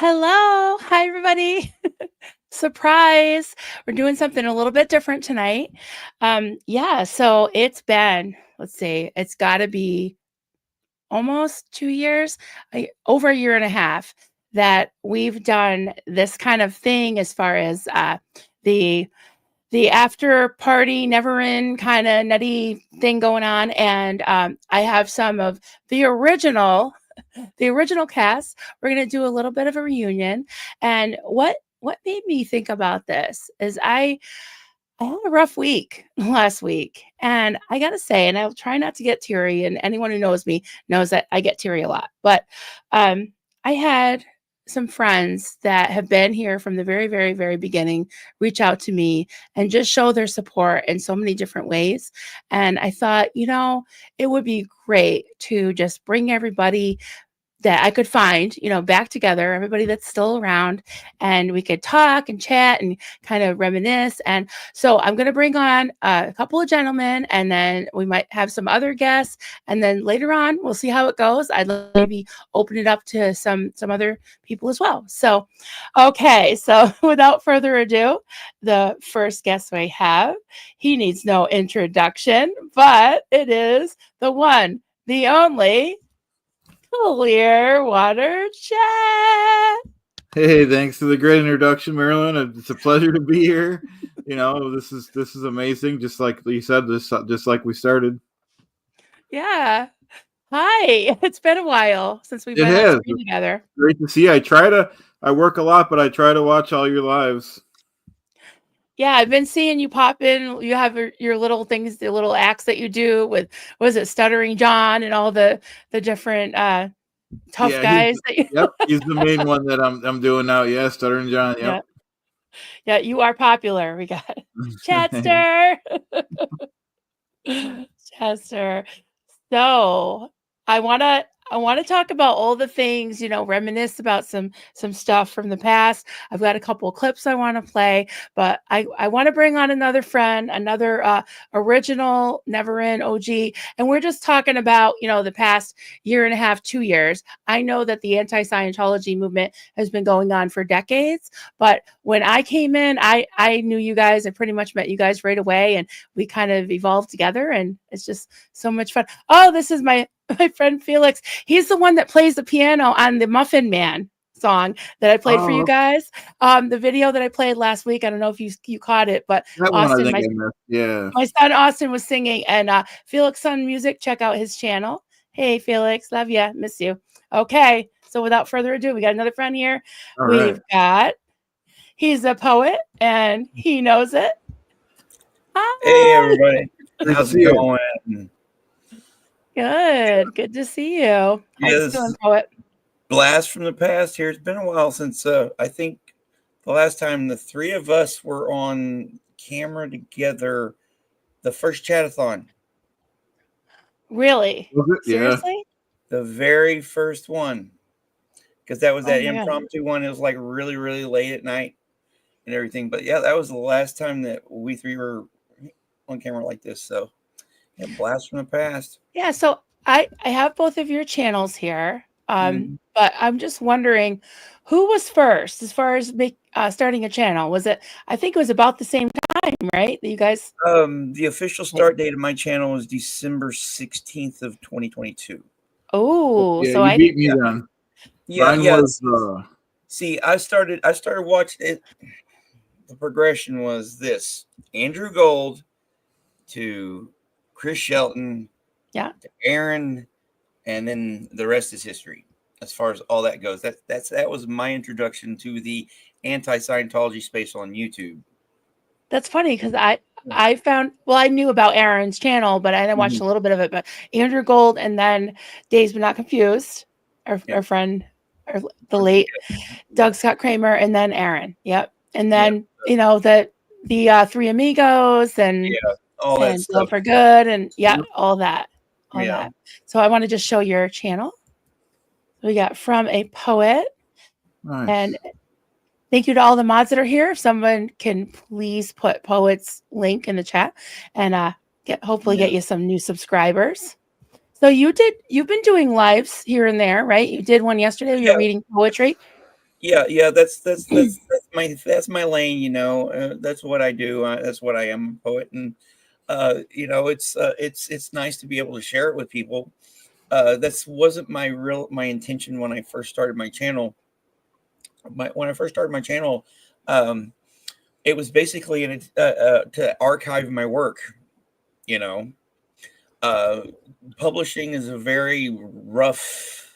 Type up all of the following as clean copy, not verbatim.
Hello. Hi, everybody. Surprise. We're doing something a little bit different tonight. Yeah, so it's been, let's see, it's got to be almost 2 years, over a year and a half that we've done this kind of thing as far as the the after party never end kind of nutty thing going on. And I have some of the original cast. We're going to do a little bit of a reunion. And what made me think about this is I had a rough week last week, and I got to say, and I'll try not to get teary, and anyone who knows me knows that I get teary a lot. But I had some friends that have been here from the very, very, very beginning reach out to me and just show their support in so many different ways. And I thought, it would be great to just bring everybody that I could find, back together, everybody that's still around, and we could talk and chat and kind of reminisce. And so I'm going to bring on a couple of gentlemen, and then we might have some other guests. And then later on, we'll see how it goes. I'd maybe open it up to some other people as well. So, okay. So without further ado, the first guest we have, he needs no introduction, but it is the one, the only Clearwater Chat. Hey, thanks for the great introduction, Marilyn. It's a pleasure to be here. This is amazing. Just like you said, just like we started. Yeah. Hi. It's been a while since we've It been on has. screen together. Great to see you. I work a lot, but I try to watch all your lives. Yeah, I've been seeing you pop in. You have your little things, the little acts that you do with, was it Stuttering John and all the different tough guys that you Yep, he's the main one that I'm doing now. Yeah, Stuttering John. Yeah. Yep. Yeah, you are popular. We got Chatster. Chester. So I want to talk about all the things, reminisce about some stuff from the past. I've got a couple of clips I want to play, but I want to bring on another friend, another original Never In OG, and we're just talking about, the past year and a half, 2 years. I know that the anti-Scientology movement has been going on for decades, but when I came in, I knew you guys. I pretty much met you guys right away, and we kind of evolved together, and it's just so much fun. Oh, this is my friend Felix. He's the one that plays the piano on the Muffin Man song that I played for you guys. The video that I played last week, I don't know if you caught it, but Austin, my son Austin was singing, and Felix Sun Music, check out his channel. Hey Felix, love you, miss you. Okay, so without further ado, we got another friend here. He's a poet and he knows it. Hi. Hey everybody, how's it going? Good to see you. Yes, doing, poet? Blast from the past here. It's been a while since I think the last time the three of us were on camera together, the first chatathon. Really? Seriously? The very first one. Because that was that impromptu one. It was like really, really late at night and everything. But yeah, that was the last time that we three were on camera like this. So yeah, blast from the past. Yeah, so I have both of your channels here. But I'm just wondering who was first as far as starting a channel. Was it, I think it was about the same time, right? That you guys the official start date of my channel was December 16th of 2022. Oh, yeah, so you beat me then. Yeah. See, I started watching it. The progression was this: Andrew Gold to Chris Shelton, to Aaron, and then the rest is history. As far as all that goes, that was my introduction to the anti-Scientology space on YouTube. That's funny because I found, well, I knew about Aaron's channel, but I watched a little bit of it. But Andrew Gold, and then Days But Not Confused, our friend, or the late Doug Scott Kramer, and then Aaron. Yep. And then the Three Amigos and all that stuff. Love for Good, and all that. That. So I want to just show your channel. We got From a Poet. Nice. And thank you to all the mods that are here. If someone can please put Poet's link in the chat and hopefully get you some new subscribers. So you've been doing lives here and there, right? You did one yesterday. You're reading poetry. Yeah. That's my lane. You know, that's what I do. That's what I am, a poet, and you know, it's nice to be able to share it with people. That's wasn't my intention when I first started my channel. When I first started my channel, um, it was basically to archive my work. You know, uh, publishing is a very rough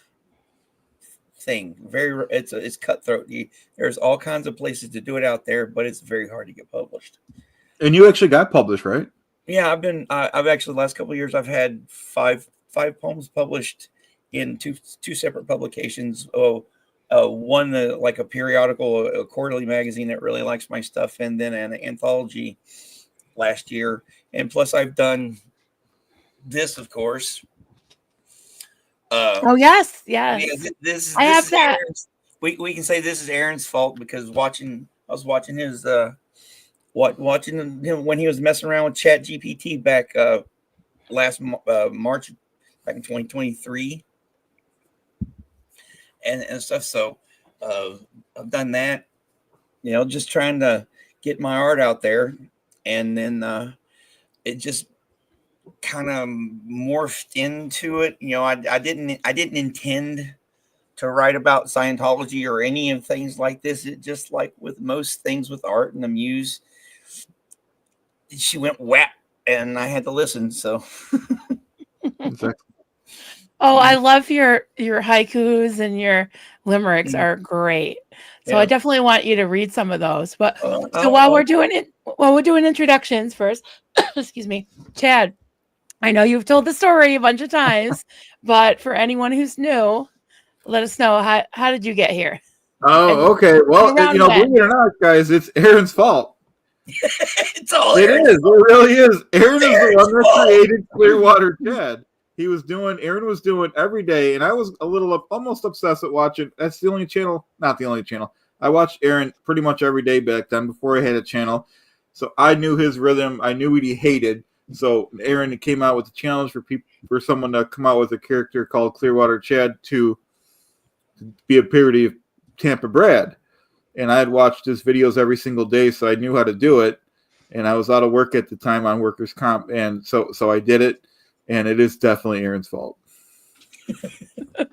thing. It's cutthroat. There's all kinds of places to do it out there, but it's very hard to get published. And you actually got published, right? Yeah, I've actually the last couple of years I've had five poems published in two separate publications. One like a periodical, a quarterly magazine that really likes my stuff, and then an anthology last year. And plus, I've done this, of course. Oh yes, Yeah, yes. this I have is that. Aaron's. We can say this is Aaron's fault because I was watching his watching him when he was messing around with Chat GPT back last March, back in 2023, and stuff. So I've done that, you know, just trying to get my art out there, and then it just kind of morphed into it. You know, I didn't intend to write about Scientology or any of things like this. It just like with most things with art and the muse, she went whap, and I had to listen. So. Exactly. Oh, I love your haikus, and your limericks are great. So I Yeah. definitely want you to read some of those. But so I'll- while we're doing introductions first, excuse me, Chad, I know you've told the story a bunch of times, but for anyone who's new, let us know how did you get here? Oh, okay. Well, around you know, when? believe it or not, guys, it's Aaron's fault. It's all It Aaron's is. It really is. Aaron is the Aaron's one that fault. created Clearwater Chad. Aaron was doing every day, and I was a little almost obsessed with watching. That's the only channel, not the only channel. I watched Aaron pretty much every day back then before I had a channel. So I knew his rhythm. I knew what he hated. So Aaron came out with a challenge for someone to come out with a character called Clearwater Chad to be a parody of Tampa Brad. And I had watched his videos every single day, so I knew how to do it. And I was out of work at the time on workers' comp, and so I did it. And it is definitely Aaron's fault. I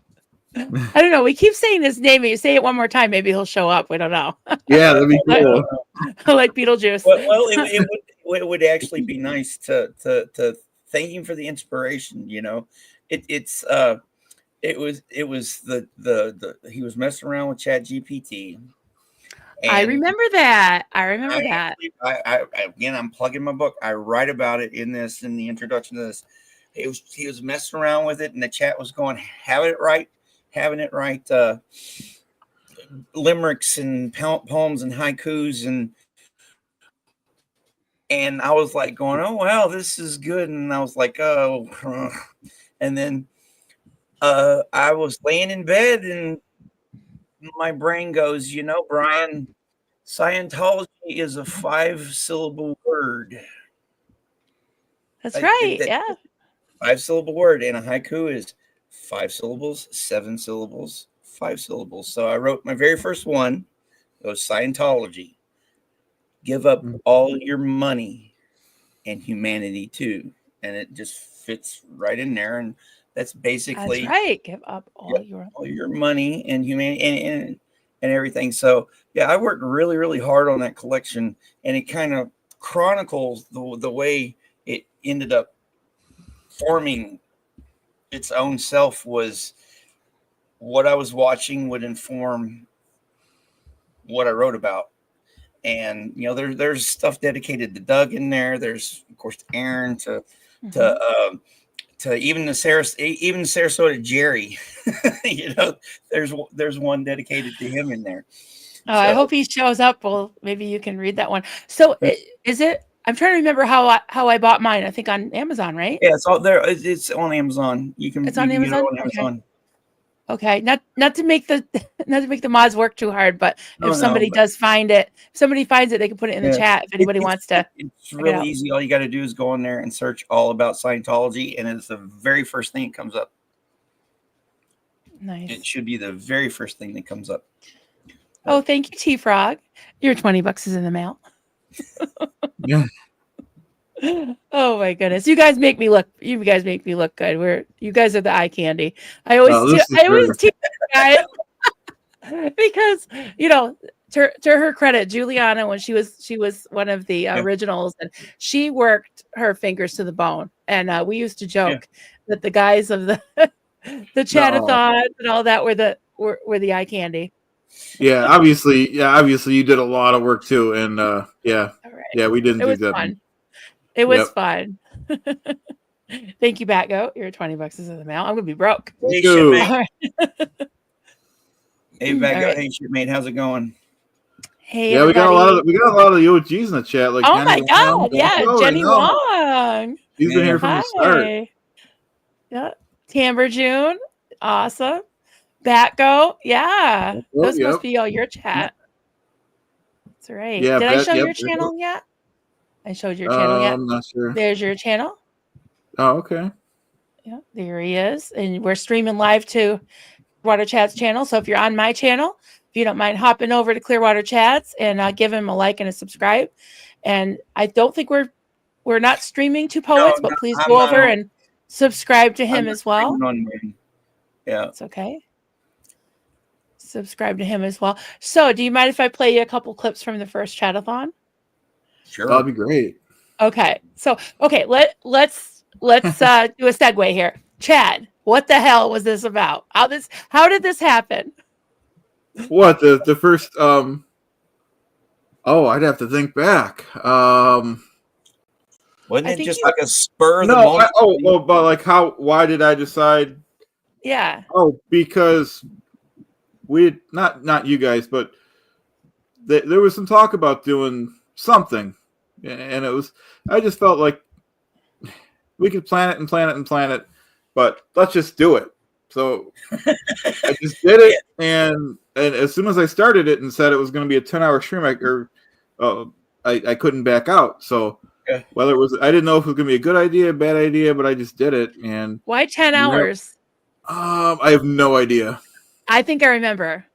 don't know. We keep saying his name. You say it one more time, maybe he'll show up. We don't know. Yeah, that'd be cool. Like Beetlejuice. Well, it would actually be nice to thank him for the inspiration. You know, it was the he was messing around with Chat GPT. I remember that. I remember that. Again, I'm plugging my book. I write about it in the introduction to this. He was messing around with it, and the chat was going, having it right, limericks and poems and haikus, and I was like going, oh wow, this is good, and I was like, oh, and then I was laying in bed, and my brain goes, you know, Brian, Scientology is a 5-syllable word. That's right. Yeah. 5-syllable word, and a haiku is 5 syllables, 7 syllables, 5 syllables. So I wrote my very first one. It was Scientology. Give up all your money and humanity too, and it just fits right in there. And that's basically That's right. Give up all your money and humanity and everything. So yeah, I worked really, really hard on that collection, and it kind of chronicles the way it ended up forming its own self. Was what I was watching would inform what I wrote about. And you know, there's stuff dedicated to Doug in there. There's of course Aaron to even Sarasota Jerry. You know, there's one dedicated to him in there. Oh, I hope he shows up. Well, maybe you can read that one. So is it? I'm trying to remember how I bought mine. I think on Amazon, right? Yeah, it's all there. It's on Amazon. It's on Amazon. Get it on Amazon. Okay. Not to make the mods work too hard, but if somebody does find it, if somebody finds it, they can put it in the chat. If anybody wants to, it's really easy. All you got to do is go in there and search all about Scientology, and it's the very first thing that comes up. Nice. It should be the very first thing that comes up. Oh, thank you, T Frog. Your $20 is in the mail. Yeah. Oh my goodness. You guys make me look good. You guys are the eye candy. I always Oh, this is I always great. tease you guys because to her credit, Juliana, when she was one of the originals, and she worked her fingers to the bone. And we used to joke that the guys of the chatathons and all that were the eye candy. Yeah, obviously you did a lot of work too, and yeah, we didn't It do was that. fun. It was fun. Thank you, Batgoat. Your $20 is in the mail. I'm gonna be broke. Hey, shipmate. Right. Hey, Batgoat. Hey, shipmate. How's it going? Hey, yeah, everybody. we got a lot of the OGs in the chat. Like, Oh Jenny my God! Wong, Yeah, Jenny Wong. She's been here from the start. Yeah, Tamber June. Awesome. Batgoat. Yeah, this must be all your chat. That's right. Yeah, did I show your channel yet? I showed your channel yet? I'm not sure. There's your channel. Oh, okay. Yeah, there he is. And we're streaming live to Water Chat's channel. So if you're on my channel, if you don't mind hopping over to Clearwater Chats and give him a like and a subscribe. And I don't think we're not streaming to Poets, but please go over and subscribe to him as well. Yeah. It's okay. Subscribe to him as well. So do you mind if I play you a couple clips from the first chatathon? Sure. That'd be great. Okay. So, let's do a segue here. Chad, what the hell was this about? How did this happen? What the first I'd have to think back. Wasn't it just like a spur of the moment? But like why did I decide? Yeah. Oh, because we not you guys, but there was some talk about doing something, and I just felt like we could plan it, but let's just do it. So I just did it, and as soon as I started it and said it was going to be a 10-hour stream, I couldn't back out. So whether it was, I didn't know if it was going to be a good idea, a bad idea, but I just did it. And why 10 hours? I have no idea. I think I remember,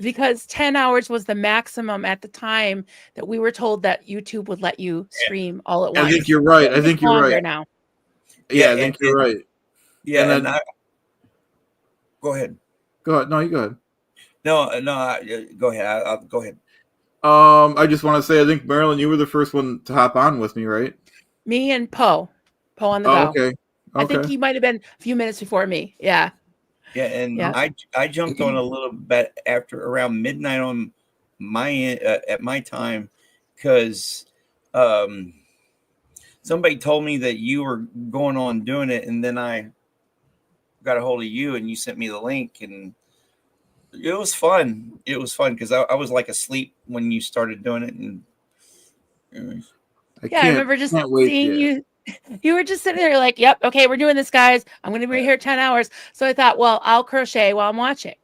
because 10 hours was the maximum at the time that we were told that YouTube would let you stream all at once. I think you're right. I think you're right now. Yeah, I think you're right. Yeah, and then, go ahead. Go ahead. No, you go ahead. No, go ahead. I'll go ahead. I just want to say, I think Marilyn, you were the first one to hop on with me, right? Me and Poe on the go. Okay. I think he might have been a few minutes before me. Yeah. Yeah, and I jumped on a little bit after around midnight on my at my time, because somebody told me that you were going on doing it, and then I got a hold of you and you sent me the link, and it was fun. It was fun because I was like asleep when you started doing it, and I remember just seeing you. You were just sitting there like, yep, okay, we're doing this, guys. I'm going to be here 10 hours. So I thought, well, I'll crochet while I'm watching.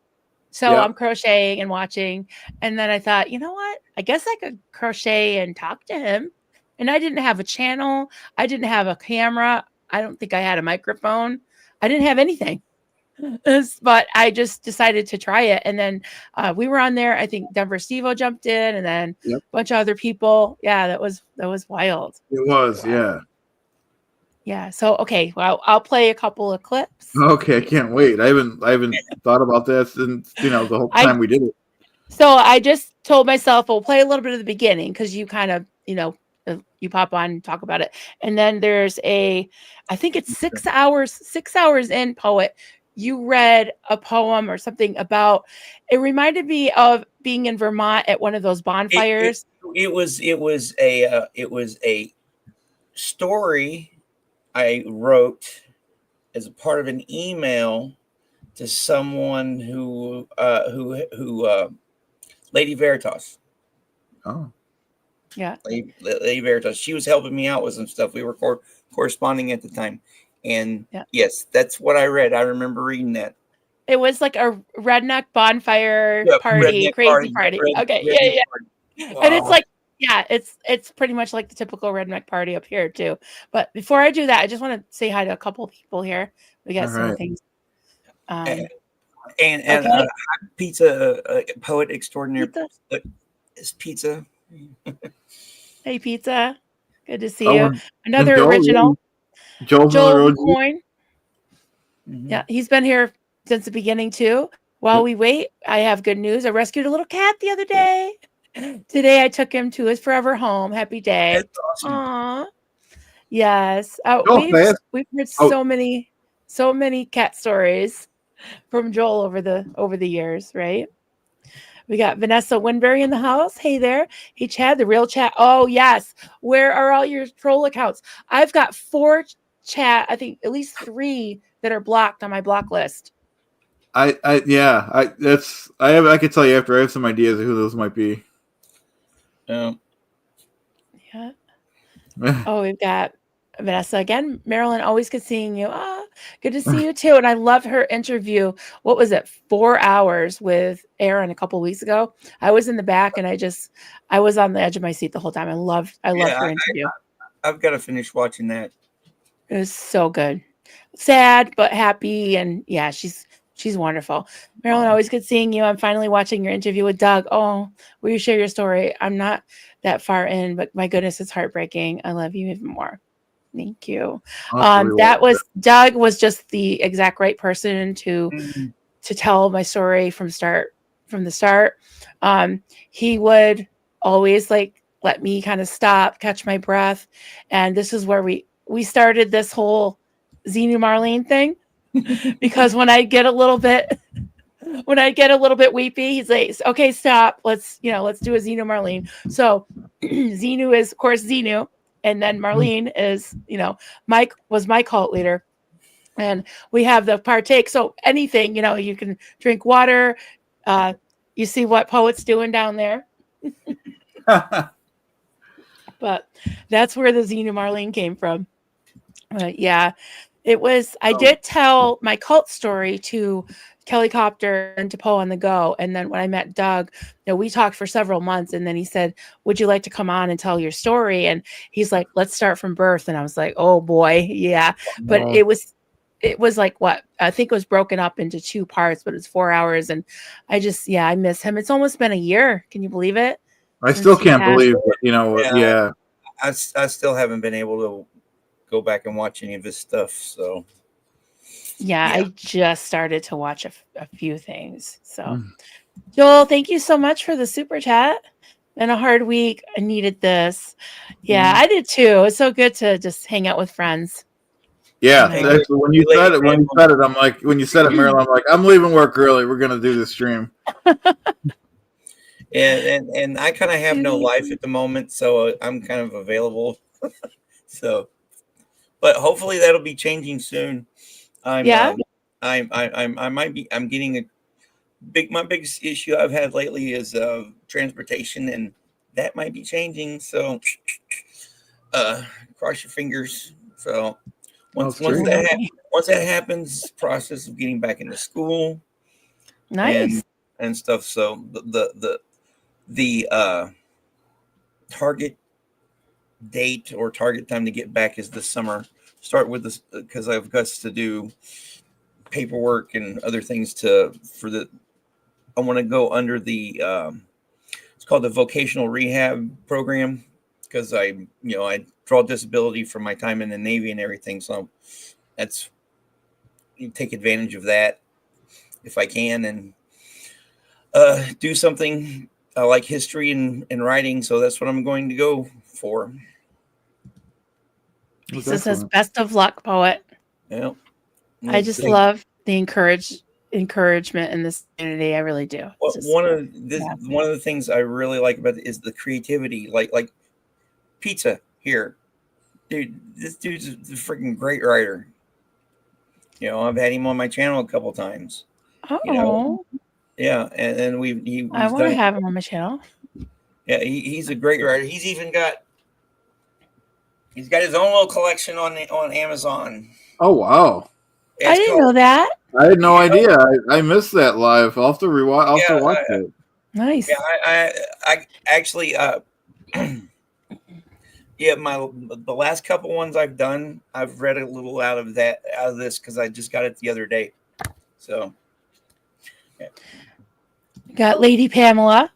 So I'm crocheting and watching. And then I thought, you know what? I guess I could crochet and talk to him. And I didn't have a channel. I didn't have a camera. I don't think I had a microphone. I didn't have anything. But I just decided to try it. And then we were on there. I think Denver Stevo jumped in, and then a bunch of other people. Yeah, that was wild. It was, yeah. Yeah. So okay, well, I'll play a couple of clips. Okay, I can't wait. I haven't thought about that since the whole time we did it. So I just told myself we'll play a little bit of the beginning, because you kind of you pop on and talk about it, and then there's I think it's 6 hours. 6 hours in, Poet, you read a poem or something about. It reminded me of being in Vermont at one of those bonfires. It was a story I wrote as a part of an email to someone who Lady Veritas. Oh, yeah, Lady Veritas. She was helping me out with some stuff. We were corresponding at the time, and yes, that's what I read. I remember reading that. It was like a redneck bonfire party, crazy party. Okay, yeah. Wow. And it's like. Yeah, it's pretty much like the typical redneck party up here too. But before I do that, I just want to say hi to a couple of people here. We got some things. And Okay. pizza poet extraordinaire Pizza. is pizza. Hey, Pizza. Good to see Oh, you. and Another Joel, original, Joel's on the Joel road. McCoy. Mhm. Yeah, he's been here since the beginning too. While we wait, I have good news. I rescued a little cat the other day. Today I took him to his forever home. Happy day. That's awesome. Aw. Yes. Joel, fast. We've heard Oh. so many cat stories from Joel over the years, right? We got Vanessa Winbury in the house. Hey there. Hey Chad, the real chat. Oh yes. Where are all your troll accounts? I've got 4 chat, I think at least 3 that are blocked on my block list. I could tell you after I have some ideas of who those might be. Yeah. Oh, we've got Vanessa again. Marilyn, always good seeing you. Good to see you too. And I loved her interview. What was it? 4 hours with Aaron a couple weeks ago. I was in the back and I was on the edge of my seat the whole time. I loved her interview. I've got to finish watching that. It was so good. Sad but happy, and yeah, she's wonderful. Marilyn, always good seeing you. I'm finally watching your interview with Doug. Oh, will you share your story? I'm not that far in, but my goodness, it's heartbreaking. I love you even more. Thank you. Doug was just the exact right person to tell my story from the start. He would always let me kind of stop, catch my breath, and this is where we started this whole Xenu Marlene thing. Because when I get a little bit weepy, he's like, okay, stop. Let's do a Xenu Marlene. So Xenu is of course Xenu, and then Marlene is, Mike was my cult leader. And we have the partake. So anything, you can drink water. You see what Poet's doing down there. But that's where the Xenu Marlene came from. Yeah, it was. I did tell my cult story to Kelly Copter and to Poe on the Go. And then when I met Doug, we talked for several months. And then he said, would you like to come on and tell your story? And he's like, let's start from birth. And I was like, oh boy, yeah. But it was like what? I think it was broken up into 2 parts, but it's 4 hours. And I miss him. It's almost been a year. Can you believe it? I still can't believe it, I still haven't been able to go back and watch any of his stuff. So yeah. I just started to watch a few things. So Joel, thank you so much for the super chat. Been a hard week. I needed this. Yeah, I did too. It's so good to just hang out with friends. Yeah, actually, when you said it, I'm like, when you said it, Marilyn, I'm like, I'm leaving work early. We're gonna do the stream. And I kind of have no life at the moment, so I'm kind of available. So, but hopefully that'll be changing soon. I'm getting my biggest issue I've had lately is transportation, and that might be changing. So, cross your fingers. So once that happens, process of getting back into school, nice and stuff. So the target date or target time to get back is this summer. Start with this because I've got to do paperwork and other things I want to go under the it's called the vocational rehab program, because I draw disability from my time in the Navy and everything. So you take advantage of that if I can, and do something like history and writing. So that's what I'm going to go for. Lisa says, best of luck, Poet. Yeah. I just love the encouragement in this community. I really do. One of the things I really like about it is the creativity. Like Pizza here, dude. This dude's a freaking great writer. I've had him on my channel a couple times. Yeah, and then I want to have him on my channel. Yeah, he's a great writer. He's got his own little collection on Amazon. Oh wow! I didn't know that. I had no idea. I missed that live. I'll have to rewatch. I'll have to watch it. Nice. Yeah, I actually the last couple ones I've done, I've read a little out of this because I just got it the other day. So Got Lady Pamela.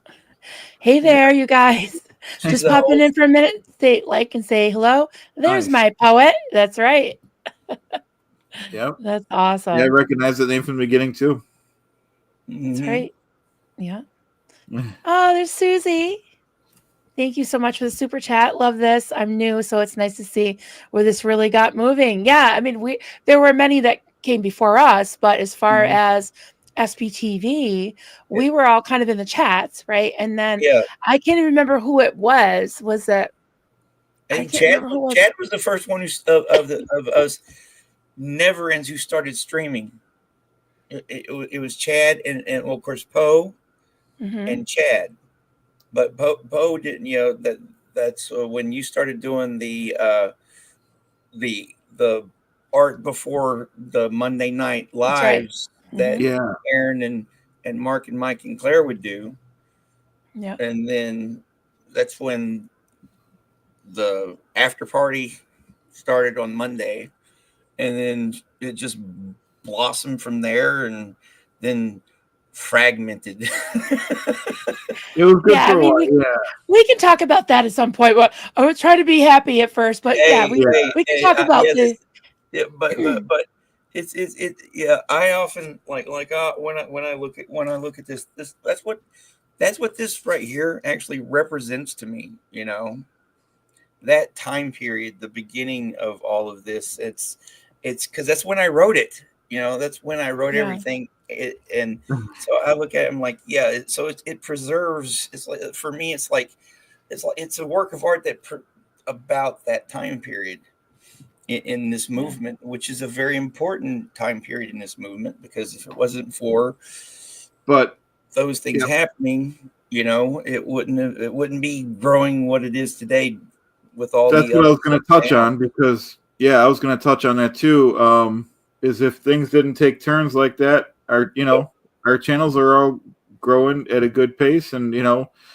Hey there, you guys. Just popping in for a minute. Say like and say hello. There's my poet. That's right. Yep. That's awesome. Yeah, I recognize the name from the beginning too. That's right. Yeah. Oh, there's Susie. Thank you so much for the super chat. Love this. I'm new, so it's nice to see where this really got moving. Yeah, I mean, there were many that came before us, but as far as SPTV, we were all kind of in the chats, right? And then I can't even remember who it was. Was it? I think Chad was the first one of us never ends who started streaming. It was Chad and well, of course Poe and Chad, but Poe didn't. That's when you started doing the art before the Monday night lives that Aaron and Mark and Mike and Claire would do. Yeah, and then that's when the after party started on Monday, and then it just blossomed from there, and then fragmented. It was good for a while. We can talk about that at some point. Well, I would try to be happy at first, but we can talk about this. But it's I often like when I look at this that's what this right here actually represents to me. That time period, the beginning of all of this. It's because that's when I wrote it. That's when I wrote everything. And so I look at it, I'm like, so it preserves. It's like, for me, it's a work of art about that time period in this movement, which is a very important time period in this movement, because if it wasn't for those things happening, it wouldn't be growing what it is today with all that's what I was going to touch on, because I was going to touch on that too. Is if things didn't take turns like that, our channels are all growing at a good pace, and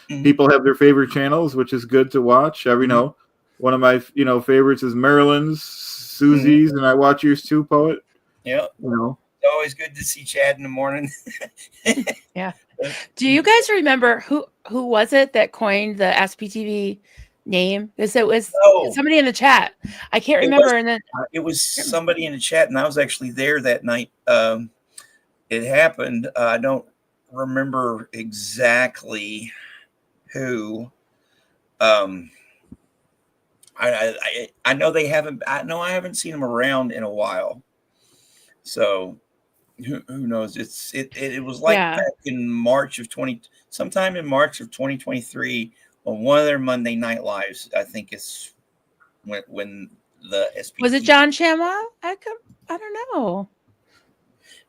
people have their favorite channels, which is good to watch. One of my favorites is Marilyn's, Susie's, and I watch yours too, Poet. Yeah. It's always good to see Chad in the morning. Yeah. Do you guys remember who was it that coined the SPTV name? Because it was somebody in the chat. I can't remember. It was somebody in the chat, and I was actually there that night. It happened. I don't remember exactly who. I know they haven't. I haven't seen them around in a while. So who knows? It was like back in sometime in March of 2023 on one of their Monday night lives. I think it's when the SPT. Was it John Shamwa? I don't know.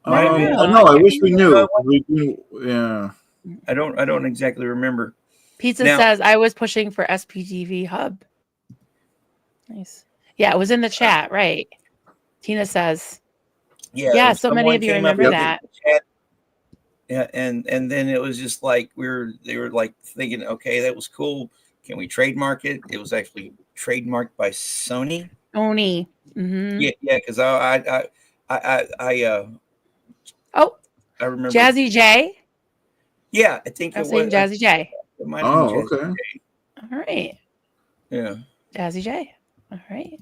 I wish we knew. Yeah. I don't exactly remember. Pizza says I was pushing for SPTV Hub. Nice. Yeah, it was in the chat, right? Tina says. Yeah, so many of you remember that. Yeah, and then it was just like they were like thinking, okay, that was cool. Can we trademark it? It was actually trademarked by Sony. Sony. Yeah, because I remember Jazzy J. Yeah, I think I was saying Jazzy J. It might have been Jazzy J. All right. Yeah. Jazzy J. All right.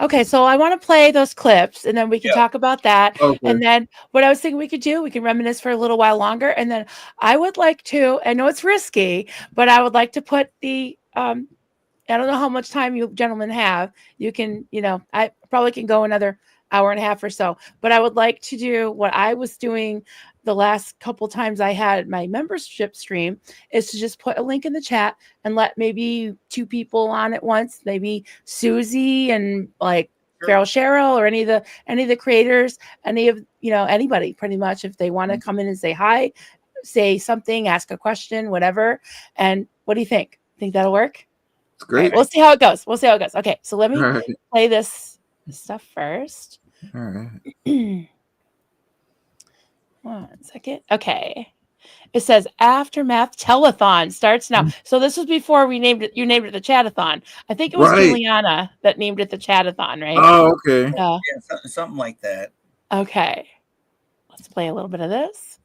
Okay, so I want to play those clips, and then we can talk about that. Okay. And then what I was thinking we can reminisce for a little while longer. And then I would like to, I know it's risky, but I would like to put the, I don't know how much time you gentlemen have. You can, I probably can go another hour and a half or so, but I would like to do what I was doing the last couple times I had my membership stream, is to just put a link in the chat and let maybe 2 people on at once, maybe Susie and like Feral Cheryl or any of the creators, any of, anybody pretty much, if they want to come in and say hi, say something, ask a question, whatever. And what do you think? Think that'll work? It's great. Right, we'll see how it goes. Okay. So let me play this stuff first. All right. 1 second. Okay. It says Aftermath Telethon starts now. So this was before we named it. You named it the Chatathon. I think it was Juliana that named it the Chatathon, right? Oh, okay. Yeah, something like that. Okay. Let's play a little bit of this.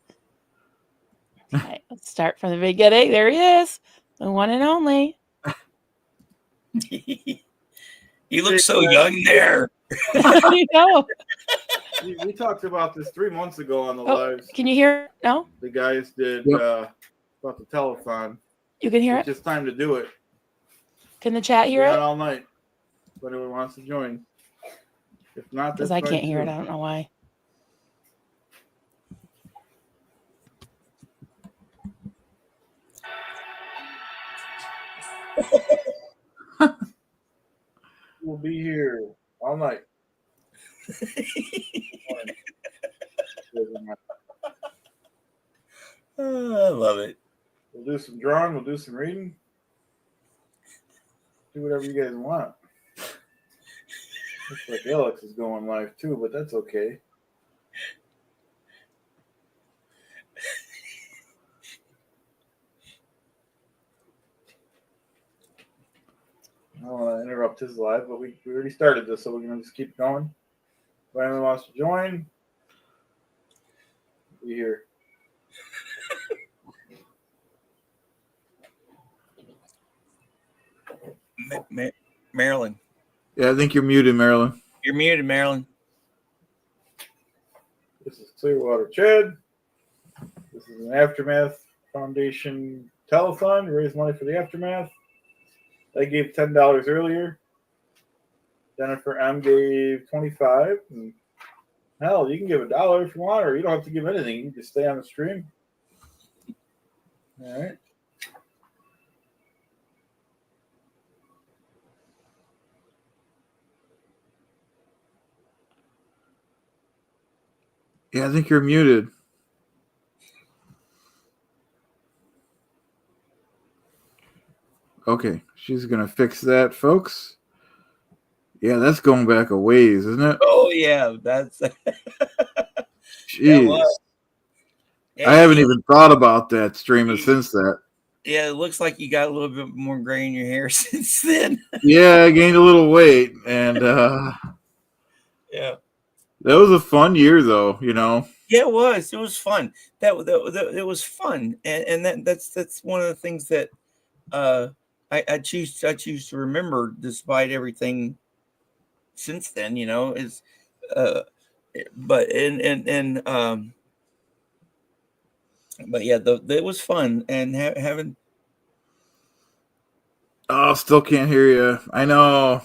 Okay, let's start from the beginning. There he is, the one and only. You look so young there. You know. We talked about this 3 months ago on the lives. Can you hear it? No? The guys did about the telethon. You can hear it's it? It's just time to do it. Can the chat hear it? All night. If anyone wants to join. If not, because I can't hear it. I don't know why. We'll be here all night. I love it. We'll do some drawing. We'll do some reading. Do whatever you guys want. Looks like Alex is going live too, but that's okay. I don't want to interrupt his live, but we already started this, so we're going to just keep going. If anyone wants to join, be here. Marilyn. Yeah, I think you're muted, Marilyn. You're muted, Marilyn. This is Clearwater Chad. This is an Aftermath Foundation telethon. Raise money for the Aftermath. I gave $10 earlier. Jennifer M gave $25. And hell, you can give $1 if you want, or you don't have to give anything. You can just stay on the stream. All right. Yeah, I think you're muted. Okay, she's going to fix that, folks. Yeah, that's going back a ways, isn't it? Oh, yeah. That's. Jeez. Yeah, I haven't even thought about that streaming since that. Yeah, it looks like you got a little bit more gray in your hair since then. Yeah, I gained a little weight, and yeah. That was a fun year, though, you know. Yeah, it was. It was fun. That it was fun, and that's one of the things that I choose to remember, despite everything since then. You know, is but but yeah, it was fun, and having. Oh, still can't hear you. I know.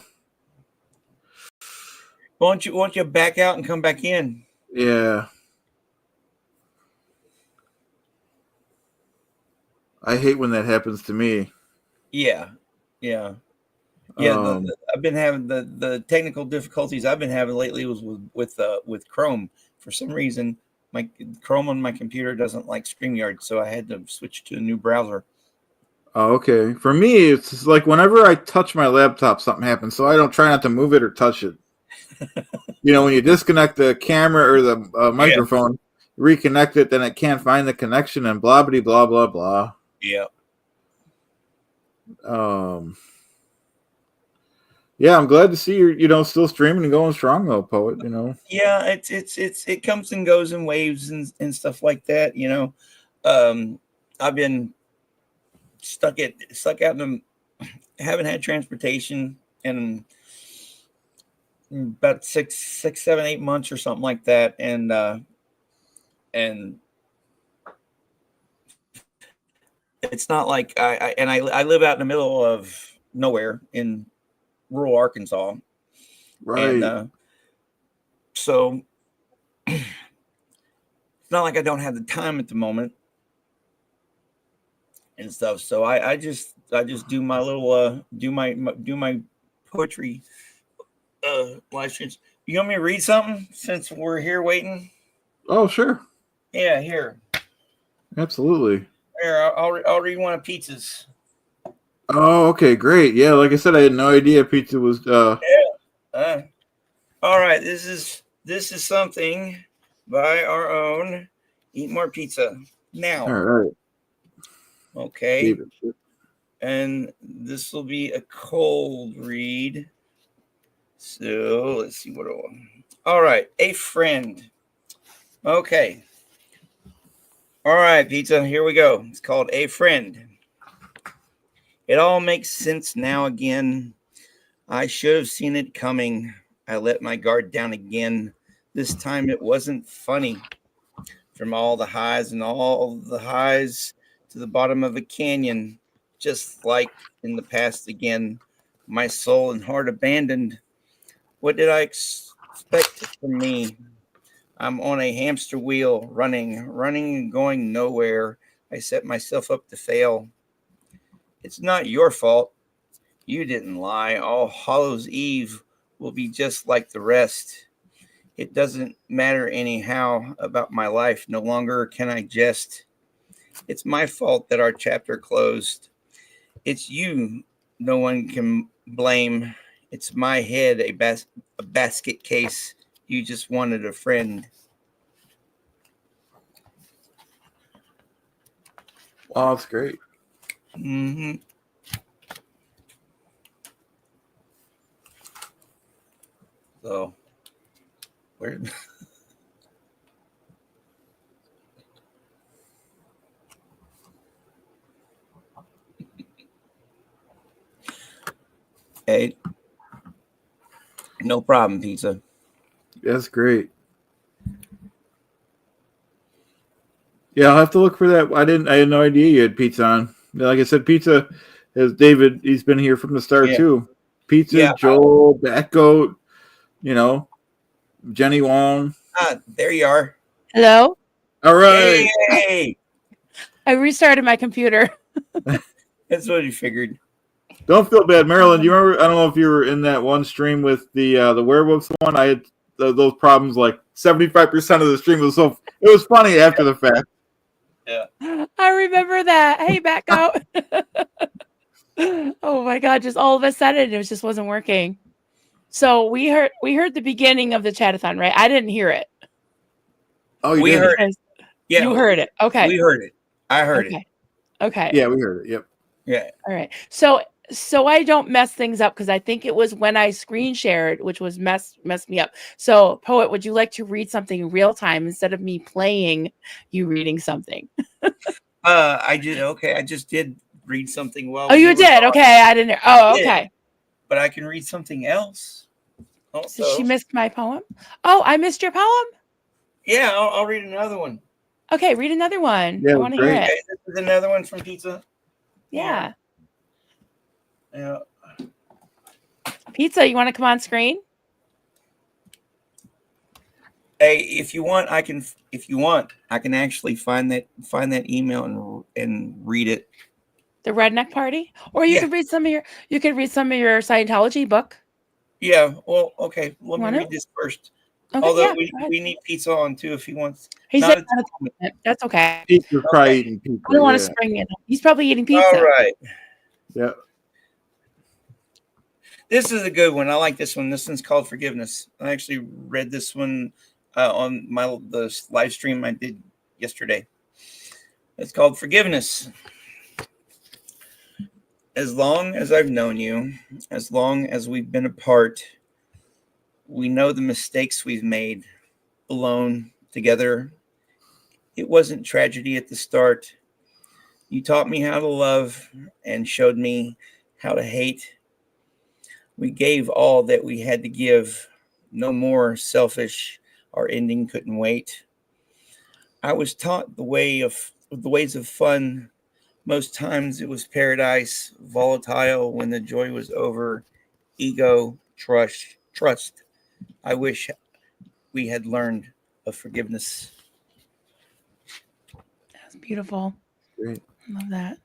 Won't you back out and come back in? Yeah. I hate when that happens to me. Yeah. I've been having the technical difficulties I've been having lately was with Chrome. For some reason, my Chrome on my computer doesn't like StreamYard, so I had to switch to a new browser. Oh, okay. For me, it's just like whenever I touch my laptop, something happens, so I don't try not to move it or touch it. You know, when you disconnect the camera or the microphone, reconnect it, then it can't find the connection and blah, blah, blah, blah, blah. Yeah. Yeah, I'm glad to see you're still streaming and going strong though, Poet. You know. Yeah, it comes and goes in waves and stuff like that. You know, I've been stuck out in haven't had transportation in about 6, 7, 8 months or something like that, and it's not like I live out in the middle of nowhere in rural Arkansas, right? And so it's not like I don't have the time at the moment and stuff. So I just do my little do my poetry live streams. You want me to read something since we're here waiting? Oh, sure. Yeah, here. Absolutely. Here, I'll read one of Pizza's. Oh, okay, great. Yeah, like I said, I had no idea pizza was. All right, this is something by our own Eat More Pizza now. All right. Okay. And this will be a cold read. So let's see what I want. All right, a friend. Okay. All right, pizza. Here we go. It's called A Friend. It all makes sense now again. I should have seen it coming. I let my guard down again. This time it wasn't funny. From all the highs and all the highs to the bottom of a canyon, just like in the past again. My soul and heart abandoned. What did I expect from me? I'm on a hamster wheel, running and going nowhere. I set myself up to fail. It's not your fault. You didn't lie. All Hallows Eve will be just like the rest. It doesn't matter anyhow about my life. No longer can I jest. It's my fault that our chapter closed. It's you no one can blame. It's my head, a basket case. You just wanted a friend. Oh, that's great. Mm-hmm. So, where? Hey, no problem, pizza. That's great. Yeah, I'll have to look for that. I had no idea you had pizza on. Like I said, pizza is David. He's been here from the start Yeah. too. Pizza, Yeah. Joel, Batgoat, Jenny Wong. There you are. Hello. All right. Hey, I restarted my computer. that's what you figured. Don't feel bad, Marilyn. Do you remember? I don't know if you were in that one stream with the werewolves one. I had those problems. Like 75% of the stream was so. It was funny after the fact. Yeah. I remember that. Hey, back out. Oh my God! Just all of a sudden, it just wasn't working. So we heard the beginning of the chatathon, right? I didn't hear it. Oh, you We did? heard it. Yeah, you heard it. Okay. We heard it. I heard it. Okay. Yeah, we heard it. Yep. Yeah. All right. So I don't mess things up because I think it was when I screen shared, which was messed me up. So, Poet, would you like to read something real time instead of me playing you reading something? I just did read something while Oh, you did? talking. Okay, I didn't. Oh, Yeah. okay. But I can read something else. Also. So she missed my poem. Oh, I missed your poem. Yeah, I'll read another one. Okay, read another one. Yeah, I want to great. hear it. Okay, this is another one from Pizza. Yeah. Yeah. Pizza, you want to come on screen? Hey, if you want, I can actually find that email and read it. The Redneck Party, or you could read some of your Scientology book. Yeah. Well, okay. Let me Wanna? read this first. Okay, Although yeah, we need Pizza on too if he wants. he Not said at the moment. that's okay. Pizza's probably eating pizza. I don't want to Yeah. spring it. He's probably eating pizza. All right. Yeah. This is a good one. I like this one. This one's called Forgiveness. I actually read this one on the live stream I did yesterday. It's called Forgiveness. As long as I've known you, as long as we've been apart, we know the mistakes we've made alone, together. It wasn't tragedy at the start. You taught me how to love and showed me how to hate. We gave all that we had to give. No more selfish. Our ending couldn't wait. I was taught the ways of fun. Most times it was paradise, volatile when the joy was over. Ego, trust. I wish we had learned of forgiveness. That's beautiful. Great. Love that.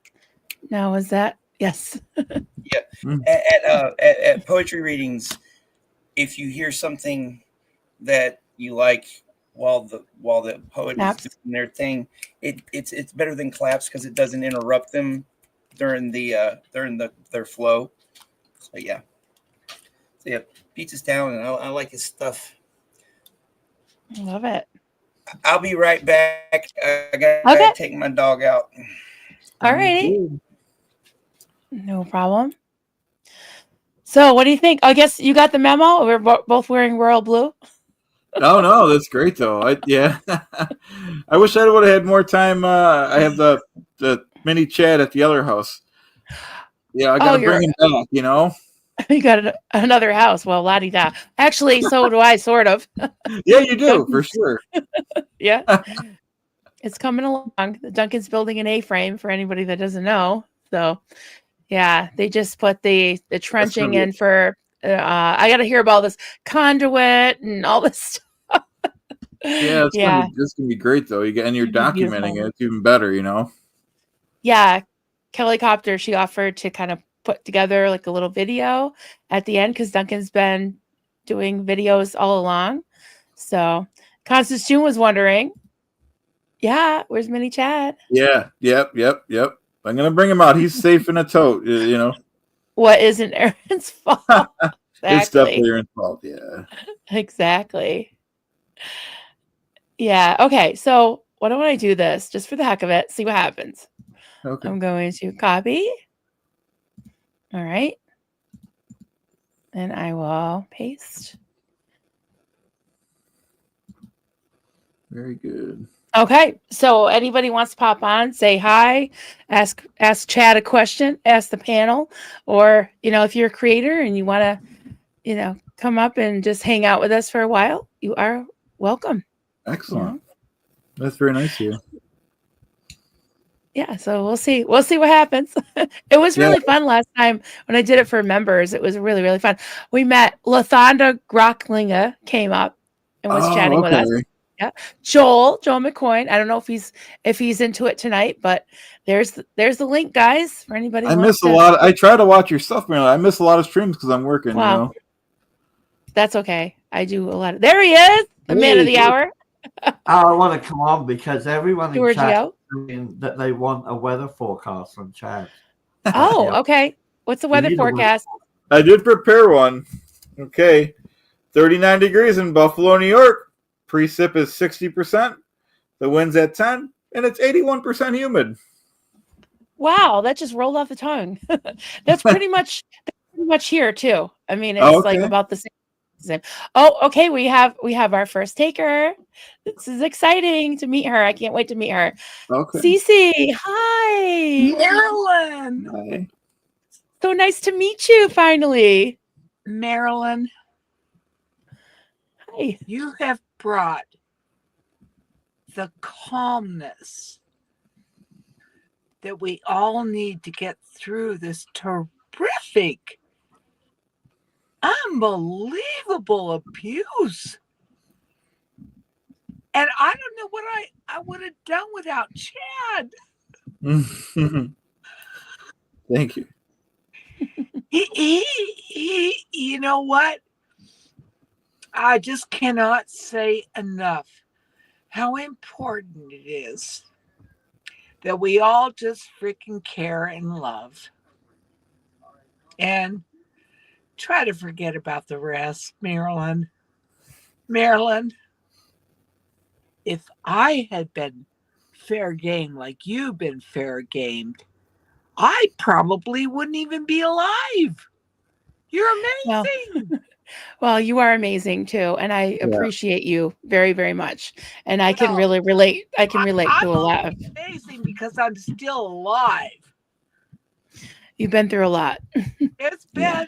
Now, is that yes? Yeah. At poetry readings, if you hear something that you like while the poet Claps. is doing their thing, it's better than claps because it doesn't interrupt them during their flow. So yeah. Pizza's down, and I like his stuff. I love it. I'll be right back. I gotta take my dog out. All righty. No problem. So, what do you think? I guess you got the memo. We're both wearing royal blue. Oh no, that's great though. Yeah, I wish I would have had more time. I have the mini Chad at the other house. Yeah, I got Oh, to bring him back. You know. you got another house. Well, la di da. Actually, so do I, sort of. Yeah, you do for Duncan's, sure. yeah, it's coming along. Duncan's building an A-frame for anybody that doesn't know. So, yeah, they just put the That's gonna trenching be in for. I got to hear about this conduit and all this stuff. yeah. Yeah, It's gonna be great though. And you're it'd be documenting beautiful. it. It's even better. You know. Yeah, Kelly Copter, she offered to kind of put together like a little video at the end because Duncan's been doing videos all along. So Constance June was wondering, yeah, where's Mini Chad? Yeah. Yep. I'm gonna bring him out. He's safe in a tote. You know. What isn't Aaron's fault? It's Exactly. definitely your fault. Yeah. Exactly. Yeah. Okay. So why don't I do this just for the heck of it? See what happens. Okay. I'm going to copy. All right. And I will paste. Very good. Okay, so anybody wants to pop on, say hi, ask Chad a question, ask the panel, or if you're a creator and you want to, come up and just hang out with us for a while, you are welcome. Excellent. That's very nice of you. Yeah, so we'll see what happens. It was really fun last time when I did it for members. It was really, really fun. We met Lathonda Grocklinga came up and was chatting with us. Yeah, Joel McCoy. I don't know if he's into it tonight, but there's the link, guys, for anybody. I miss a lot. I try to watch your stuff, man. I miss a lot of streams because I'm working. Wow. You know, that's okay. I do a lot. There he is, the man of the hour. I want to come on because everyone in chat Giorgio. is saying that they want a weather forecast from Chad. Oh, okay. What's the weather forecast? I did prepare one. Okay, 39 degrees in Buffalo, New York. Precip is 60%. The wind's at 10, and it's 81% humid. Wow, that just rolled off the tongue. That's pretty much here too. I mean, it's like about the same. Oh, okay. We have our first taker. This is exciting to meet her. I can't wait to meet her. Okay. Cece, hi. Marilyn. Hi. So nice to meet you finally. Marilyn. Hi. You have brought the calmness that we all need to get through this terrific, unbelievable abuse. And I don't know what I would have done without Chad. Thank you. He you know what? I just cannot say enough how important it is that we all just freaking care and love. And try to forget about the rest, Marilyn. Marilyn, if I had been fair game like you've been fair gamed, I probably wouldn't even be alive. You're amazing. Well, you are amazing too, and I appreciate you very, very much. And I can really relate. I can relate to a lot. I'm amazing because I'm still alive. You've been through a lot. It's been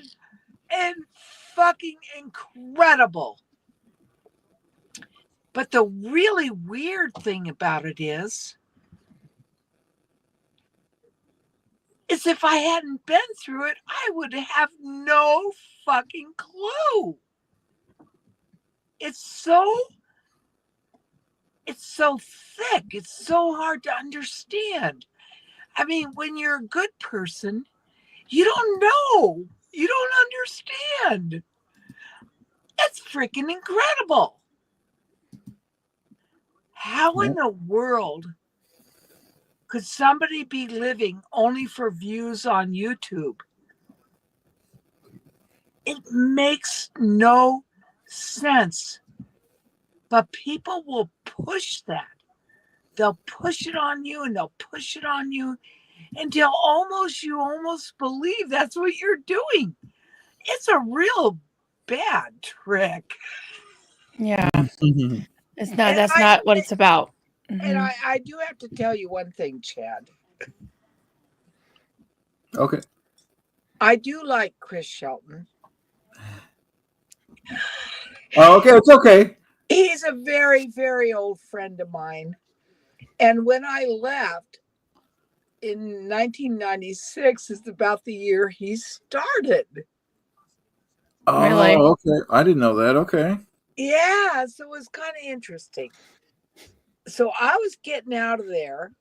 fucking incredible. But the really weird thing about it is if I hadn't been through it, I would have no fucking clue. It's so thick. It's so hard to understand. I mean, when you're a good person, you don't know. You don't understand. It's freaking incredible. How in the world could somebody be living only for views on YouTube? It makes no sense. But people will push that. They'll push it on you and they'll push it on you until you almost believe that's what you're doing. It's a real bad trick. Yeah. It's not. And That's not what it's about. And I do have to tell you one thing, Chad. Okay. I do like Chris Shelton. Oh, okay. It's okay. He's a very, very old friend of mine. And when I left in 1996 is about the year he started. Oh, Really? okay. I didn't know that. Okay. Yeah, so it was kind of interesting. So I was getting out of there,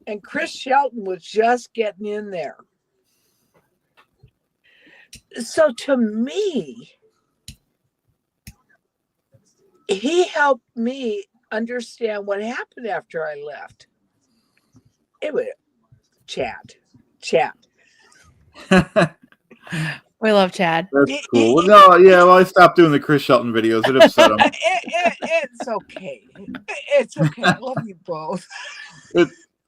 and Chris Shelton was just getting in there. So to me, he helped me understand what happened after I left. It was Chad. We love Chad. That's cool. No, yeah. Well, I stopped doing the Chris Shelton videos. It upset him. It's okay. It's okay. I love you both.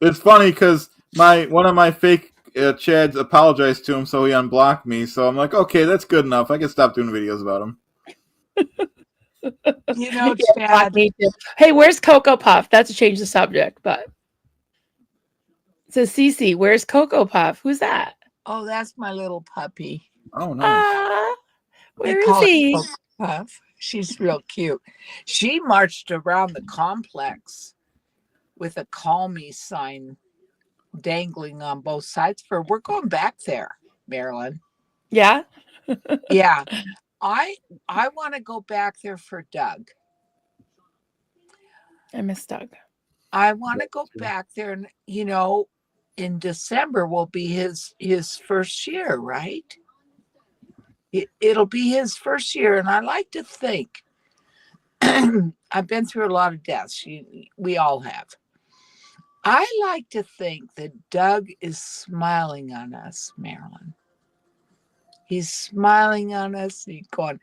It's funny because one of my fake Chads apologized to him, so he unblocked me. So I'm like, okay, that's good enough. I can stop doing videos about him. You know, Chad. Hey, where's Cocoa Puff? That's to change the subject, but so Cece, where's Cocoa Puff? Who's that? Oh, that's my little puppy. Oh, nice. Where is he? Puff. She's real cute. She marched around the complex with a call me sign dangling on both sides we're going back there, Marilyn. Yeah. Yeah. I want to go back there for Doug. I miss Doug. I want to go back there, and in December will be his first year, right? It'll be his first year, and I like to think I've been through a lot of deaths. We all have. I like to think that Doug is smiling on us, Marilyn. He's smiling on us. He's going,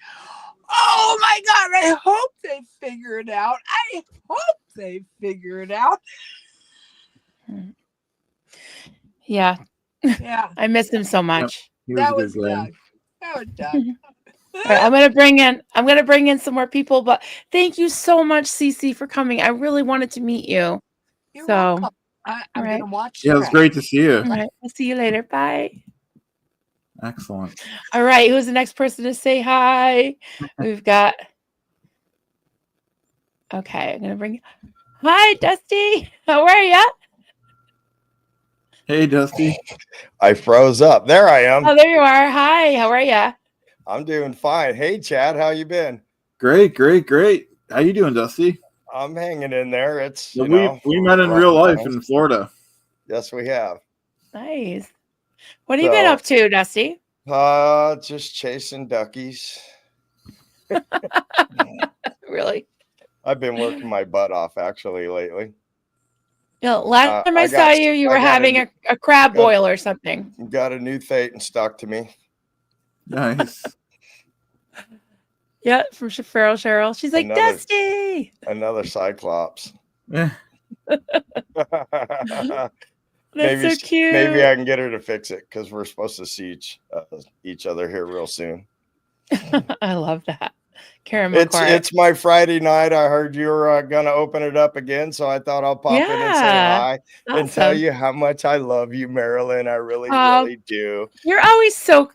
oh my God, I hope they figure it out. I hope they figure it out. Yeah. Yeah. I miss him so much. Yep. That was Doug. That was Doug. All right, I'm gonna bring in some more people, but thank you so much, Cece, for coming. I really wanted to meet you. You're welcome. I'm gonna watch. Yeah, it was great to see you. All right, I'll see you later. Bye. Excellent. All right, who's the next person to say hi? We've got. Okay, I'm gonna bring. Hi, Dusty. How are you? Hey, Dusty. I froze up. There I am. Oh, there you are. Hi, how are you? I'm doing fine. Hey, Chad, how you been? Great. How you doing, Dusty? I'm hanging in there. It's we met in real life in Florida. Yes, we have. Nice. What have you been up to, Dusty? Just chasing duckies. Really? I've been working my butt off actually lately. Last time I saw you, you were having a crab boil or something. Got a new Thetan stuck to me. Nice. Yeah, from Cheryl. She's like, Dusty. Another Cyclops. Yeah. That's so cute. Maybe I can get her to fix it because we're supposed to see each other here real soon. I love that. Karen it's my Friday night. I heard you were going to open it up again, so I thought I'll pop in and say hi and tell you how much I love you, Marilyn. I really do. You're always so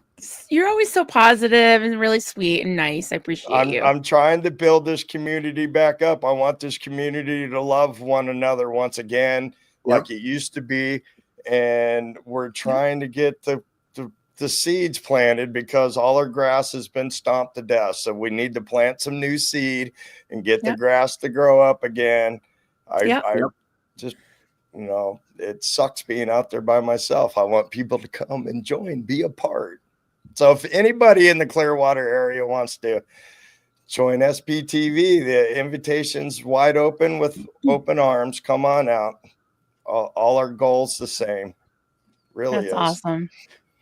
positive and really sweet and nice. I appreciate you. I'm trying to build this community back up. I want this community to love one another once again, like it used to be. And we're trying to get the seeds planted because all our grass has been stomped to death. So we need to plant some new seed and get the grass to grow up again. I just, it sucks being out there by myself. I want people to come and join, be a part. So if anybody in the Clearwater area wants to join SPTV, the invitation's wide open with open arms. Come on out. All our goals the same. Really That's awesome.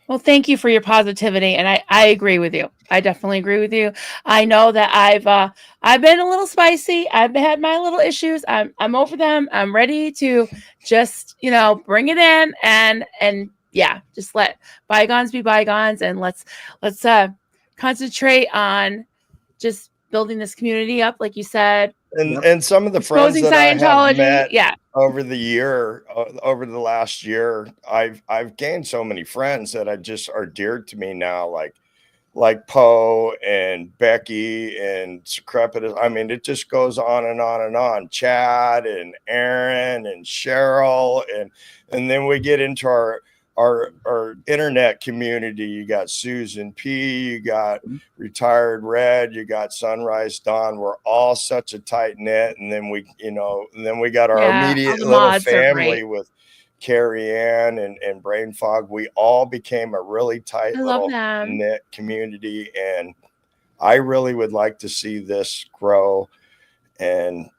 Well, thank you for your positivity, and I agree with you. I definitely agree with you. I know that I've been a little spicy. I've had my little issues. I'm over them. I'm ready to just bring it in and just let bygones be bygones, and let's concentrate on just building this community up, like you said. And some of the friends Exposing that I have Scientology. met Yeah. over the last year, I've gained so many friends that I just are dear to me now, like Poe and Becky and Secrepitus. I mean, it just goes on and on and on. Chad and Aaron and Cheryl, and then we get into our internet community. You got Susan P, you got Retired Red, you got Sunrise Dawn. We're all such a tight knit, and then we got our immediate little family with Carrie Ann and Brain Fog. We all became a really tight little knit community, and I really would like to see this grow, and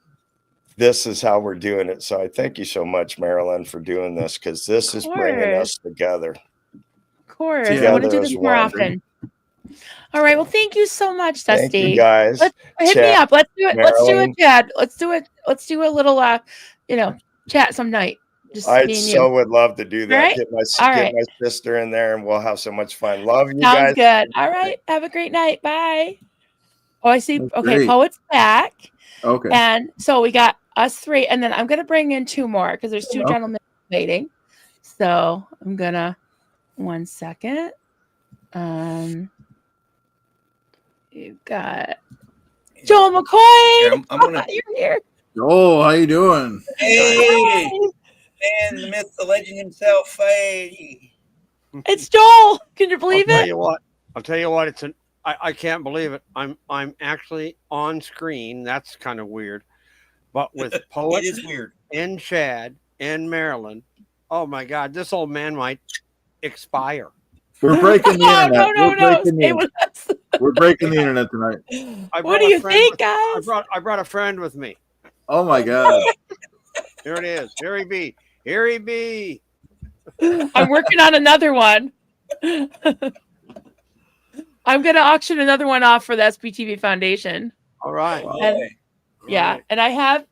this is how we're doing it. So I thank you so much, Marilyn, for doing this, because this is bringing us together. Of course. I want to do this more often. All right. Well, thank you so much, Dusty. Thank you, guys. Hit me up. Let's do it. Marilyn. Let's do it, Chad. Let's do it. Let's do a little chat some night. I would love to do that. Right? Get my sister in there, and we'll have so much fun. Love you guys. Sounds good. All right. Have a great night. Bye. Oh, I see. That's okay. great. Poet's back. Okay. And so we got us 3, and then I'm going to bring in 2 more because there's 2 gentlemen waiting. So I'm going to, 1 second. You've got Joel McCoy. You're here. Joel, how you doing? Hey, man, the myth, the legend himself. Hey, it's Joel. Can you believe I'll tell you what. I can't believe it. I'm actually on screen. That's kind of weird. But with Poet, it is weird. And Chad and Marilyn, oh my God, this old man might expire. We're breaking the internet. We're breaking the internet tonight. What do you think, guys? I brought a friend with me. Oh my God. Here it is. Here he be. Here he be. I'm working on another one. I'm going to auction another one off for the SPTV Foundation. All right. And I have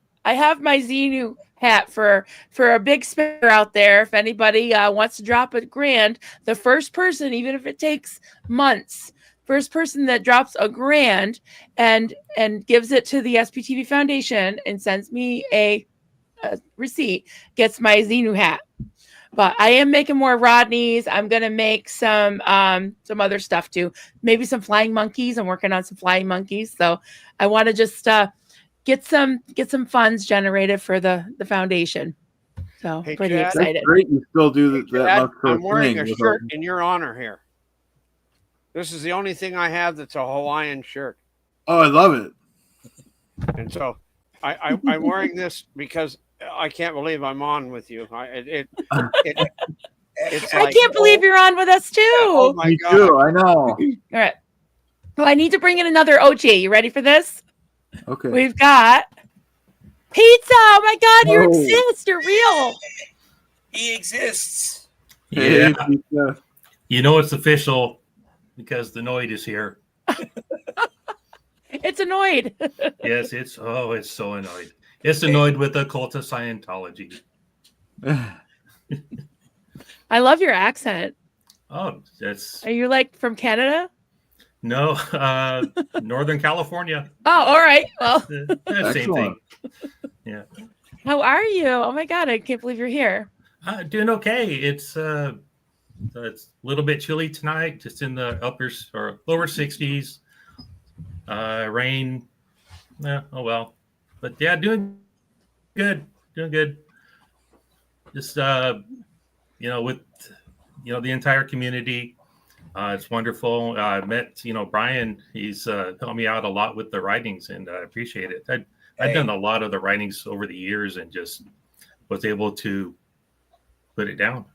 my Xenu hat for a big spender out there. If anybody wants to drop $1,000, the first person, even if it takes months, first person that drops $1,000 and gives it to the SPTV Foundation and sends me a receipt gets my Xenu hat. But I am making more Rodneys. I'm gonna make some other stuff too. Maybe some flying monkeys. I'm working on some flying monkeys. So I want to just get some funds generated for the foundation. So pretty excited. That's great. You still do that. I'm wearing a shirt in your honor here. This is the only thing I have that's a Hawaiian shirt. Oh, I love it. And so I'm wearing this because I can't believe I'm on with you. I can't believe you're on with us too. Oh my Me God. too. I know. All right. Well, I need to bring in another OG. You ready for this? Okay. We've got pizza. Oh my God, you exist. You're real. He exists. Yeah. You know it's official because the Noid is here. It's annoyed. Yes, it's so annoyed. It's annoyed with the cult of Scientology. I love your accent. Oh, that's... Are you like from Canada? No, Northern California. Oh, all right. Well, same thing. Yeah. How are you? Oh my God, I can't believe you're here. Doing okay. It's a little bit chilly tonight, just in the lower 60s. Rain. Oh well. But yeah, doing good. Just with the entire community. It's wonderful. I met Brian. He's helped me out a lot with the writings, and I appreciate it. I've done a lot of the writings over the years, and just was able to put it down.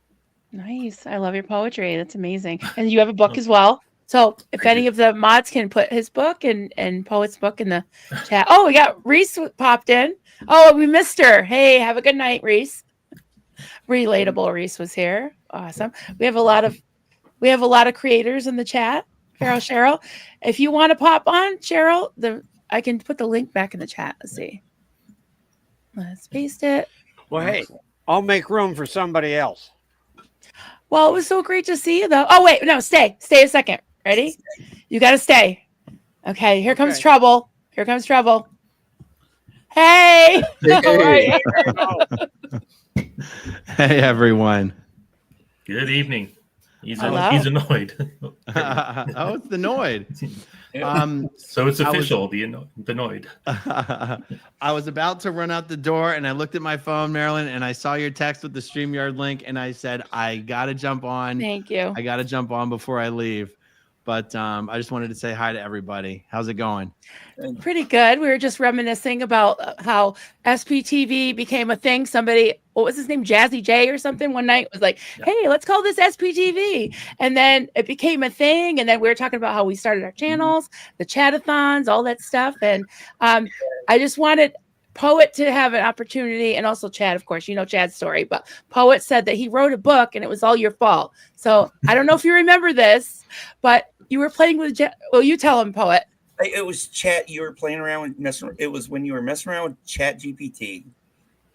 Nice. I love your poetry. That's amazing. And you have a book as well. So if any of the mods can put his book and Poet's book in the chat. Oh, we got Reese popped in. Oh, we missed her. Hey, have a good night, Reese. Relatable Reese was here. Awesome. We have a lot of creators in the chat. Cheryl. If you want to pop on, Cheryl, I can put the link back in the chat. Let's see. Let's paste it. Well, hey, I'll make room for somebody else. Well, it was so great to see you, though. Oh, wait. No, stay a second. Ready? You got to stay. Okay, here comes trouble. Here comes trouble. Hey. How are you? Hey, everyone. Good evening. He's Hello. annoyed. Oh, it's the Noid. So it's I was- official, the Noid. I was about to run out the door and I looked at my phone, Marilyn, and I saw your text with the StreamYard link and I said, I got to jump on. Thank you. I got to jump on before I leave. But I just wanted to say hi to everybody. How's it going? Pretty good. We were just reminiscing about how SPTV became a thing. Somebody, what was his name? Jazzy J or something one night was like, hey, let's call this SPTV. And then it became a thing. And then we were talking about how we started our channels, the chatathons, all that stuff. And I just wanted Poet to have an opportunity, and also Chad, of course, you know Chad's story, but Poet said that he wrote a book and it was all your fault. So I don't know if you remember this, but you were playing with, well, you tell him, Poet. It was chat. You were playing around with it was when you were messing around with Chat GPT,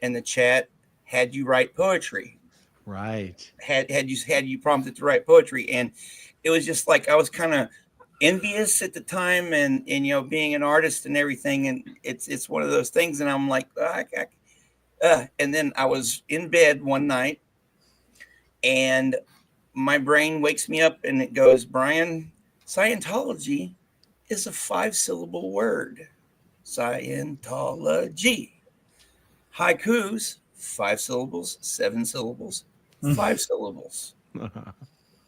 and the chat had you write poetry. Right. Had you prompted to write poetry, and it was just like I was kind of envious at the time, and you know, being an artist and everything, and it's one of those things, and I'm like, and then I was in bed one night, and my brain wakes me up, and it goes, Brian, Scientology is a 5-syllable word. Scientology. Haikus, 5 syllables, 7 syllables, 5 syllables.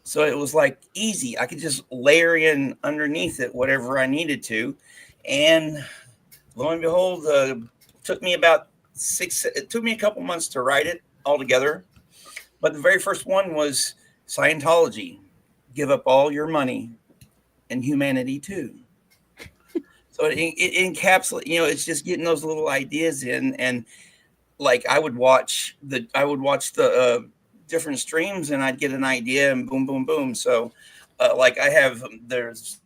So it was like easy. I could just layer in underneath it whatever I needed to. And lo and behold, it took me a couple months to write it all together. But the very first one was Scientology. Give up all your money and humanity too. So it encapsulates, you know, it's just getting those little ideas in, and like I would watch the different streams, and I'd get an idea, and boom, boom, boom. So, like there's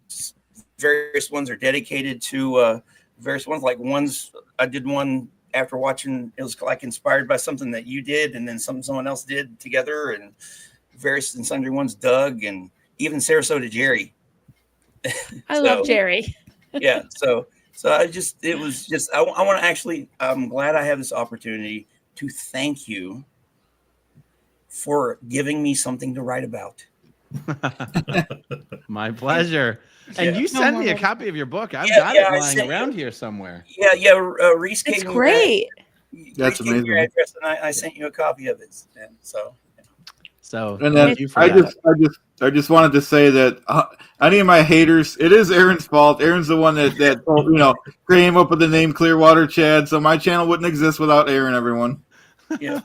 various ones are dedicated to various ones. Like I did one after watching, it was like inspired by something that you did, and then someone else did together, and various and sundry ones, Doug, and even Sarasota Jerry. I love Jerry. Yeah. So I want to actually, I'm glad I have this opportunity to thank you for giving me something to write about. My pleasure. And you sent me a copy of your book. I've got it lying around here somewhere. Yeah. Reese gave It's me great. That's amazing. Your address, and I sent you a copy of it. And so. And then I just wanted to say that any of my haters, it is Aaron's fault. Aaron's the one that you know, came up with the name Clearwater Chad, so my channel wouldn't exist without Aaron. Everyone. Yeah.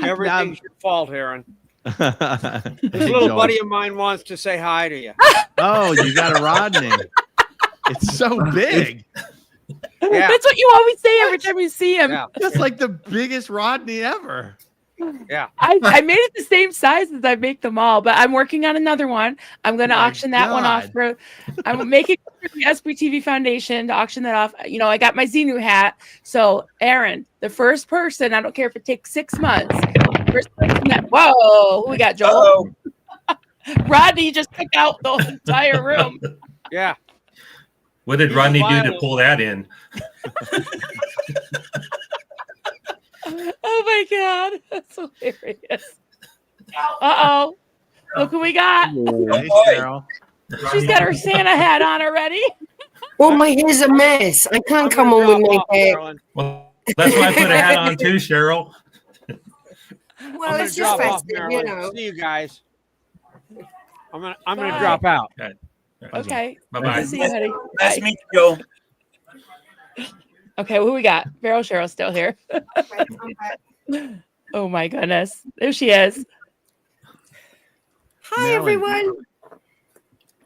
Everything's your fault, Aaron. This little buddy of mine wants to say hi to you. Oh, you got a Rodney. It's so big. Yeah. That's what you always say every time you see him. Yeah. That's like the biggest Rodney ever. Yeah. I made it the same size as I make them all, but I'm working on another one. I'm going to auction that one off. I'm making for the SPTV Foundation to auction that off. You know, I got my Xenu hat. So, Aaron, the first person, I don't care if it takes 6 months. Whoa, who we got, Joel? Rodney just took out the entire room. Yeah. What did Rodney do to pull that in? Oh my God, that's hilarious. Uh-oh. Look who we got. Hey, Cheryl. She's got her Santa hat on already. Well, my hair's a mess. I can't come on with my hair. Well, that's why I put a hat on too, Cheryl. Well, it's just festive, you know. See you guys. I'm gonna drop out. Okay. Bye-bye. See you, honey. Nice to meet you, Joe. Okay, who we got? Beryl Cheryl's still here. Oh my goodness. There she is. Hi, everyone.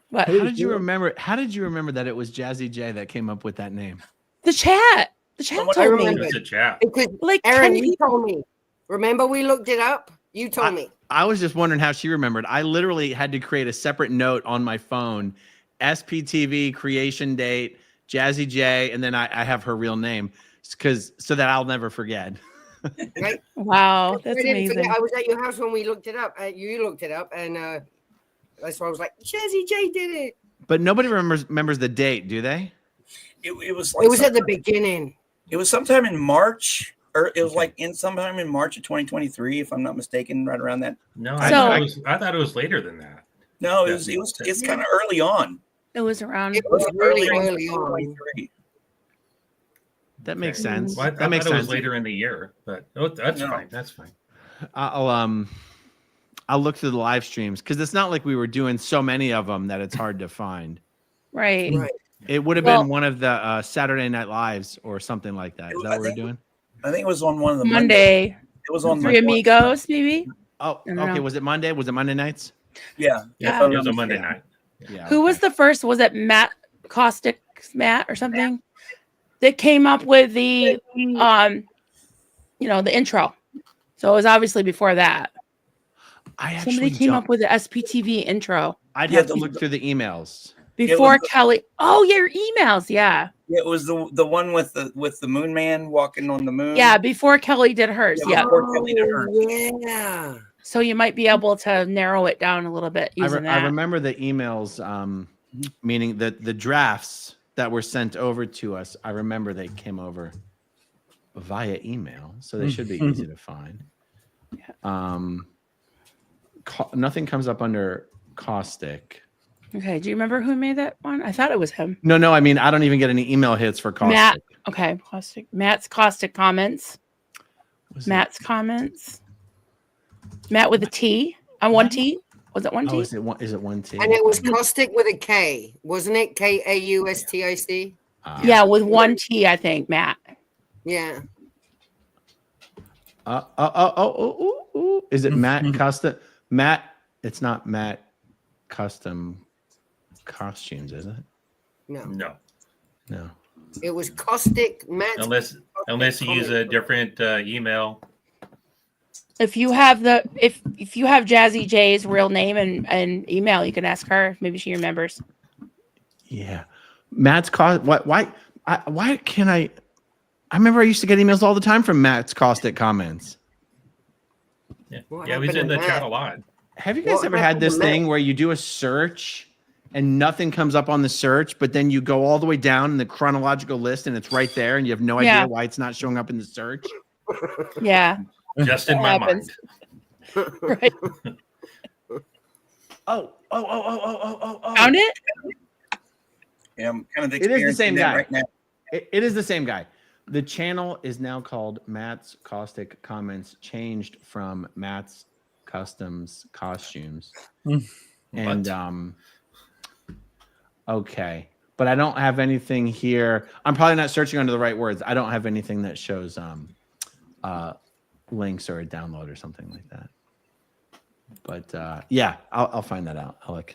What? How did you remember that it was Jazzy J that came up with that name? The chat. The chat told me. It's a chat. Because Like Aaron, 10 you told me. Remember we looked it up? You told me. I was just wondering how she remembered. I literally had to create a separate note on my phone, SPTV creation date, Jazzy J, and then I have her real name so that I'll never forget. Right? Wow, that's I didn't amazing. forget. I was at your house when we looked it up. You looked it up, and that's why I was like, Jazzy J did it. But nobody remembers the date, do they? It was like It was at the beginning. It was sometime in March, or it was like sometime in March of 2023, if I'm not mistaken, right around that. No, I thought it was later than that. No, it's kind of early on. It was around. It was really early on. That makes sense. Well, that makes thought sense. It was later in the year, but that's fine. That's fine. I'll look through the live streams because it's not like we were doing so many of them that it's hard to find. Right. It would have been one of the Saturday Night Lives or something like that. Is that what we're doing? I think it was on one of the Monday. It was on Three Amigos, maybe. Oh, okay. Was it Monday? Was it Monday nights? Yeah. It was a Monday night. Yeah. Who was the first? Was it Matt Caustic Matt or something that came up with the the intro? So it was obviously before that. Somebody came up with the SPTV intro. I'd have to look through the emails. Before Kelly. Oh, yeah, your emails. Yeah. It was the one with the moon man walking on the moon. Yeah, before Kelly did hers. Yeah. Before Kelly did hers. Yeah. So you might be able to narrow it down a little bit using that. I remember the emails, meaning that the drafts that were sent over to us. I remember they came over via email, so they should be easy to find. Nothing comes up under Caustic. Okay. Do you remember who made that one? I thought it was him. No. I mean, I don't even get any email hits for Caustic. Matt. Okay. Caustic. Matt's Caustic comments. Matt's comments. Matt with a T. On one T. Was it one T? Is it one T? And it was Caustic with a K, wasn't it? Kaustic. Yeah, with one T, I think, Matt. Yeah. Is it Matt Custom? Matt, it's not Matt Custom Costumes, is it? No. It was Caustic Matt. Unless you use a different email. If you have if you have Jazzy J's real name and email, you can ask her. Maybe she remembers. Yeah, Matt's why can't I remember I used to get emails all the time from Matt's Caustic comments. Yeah, he's in the chat a lot. Have you guys ever had this thing where you do a search and nothing comes up on the search, but then you go all the way down in the chronological list and it's right there and you have no idea why it's not showing up in the search? Yeah. Just in my mind. Right. Oh. Found it? Yeah, I'm kind of It is the same guy. right now. It is the same guy. The channel is now called Matt's Caustic Comments, changed from Matt's Customs Costumes. And okay. But I don't have anything here. I'm probably not searching under the right words. I don't have anything that shows links or a download or something like that. But yeah, I'll find that out. I'll look.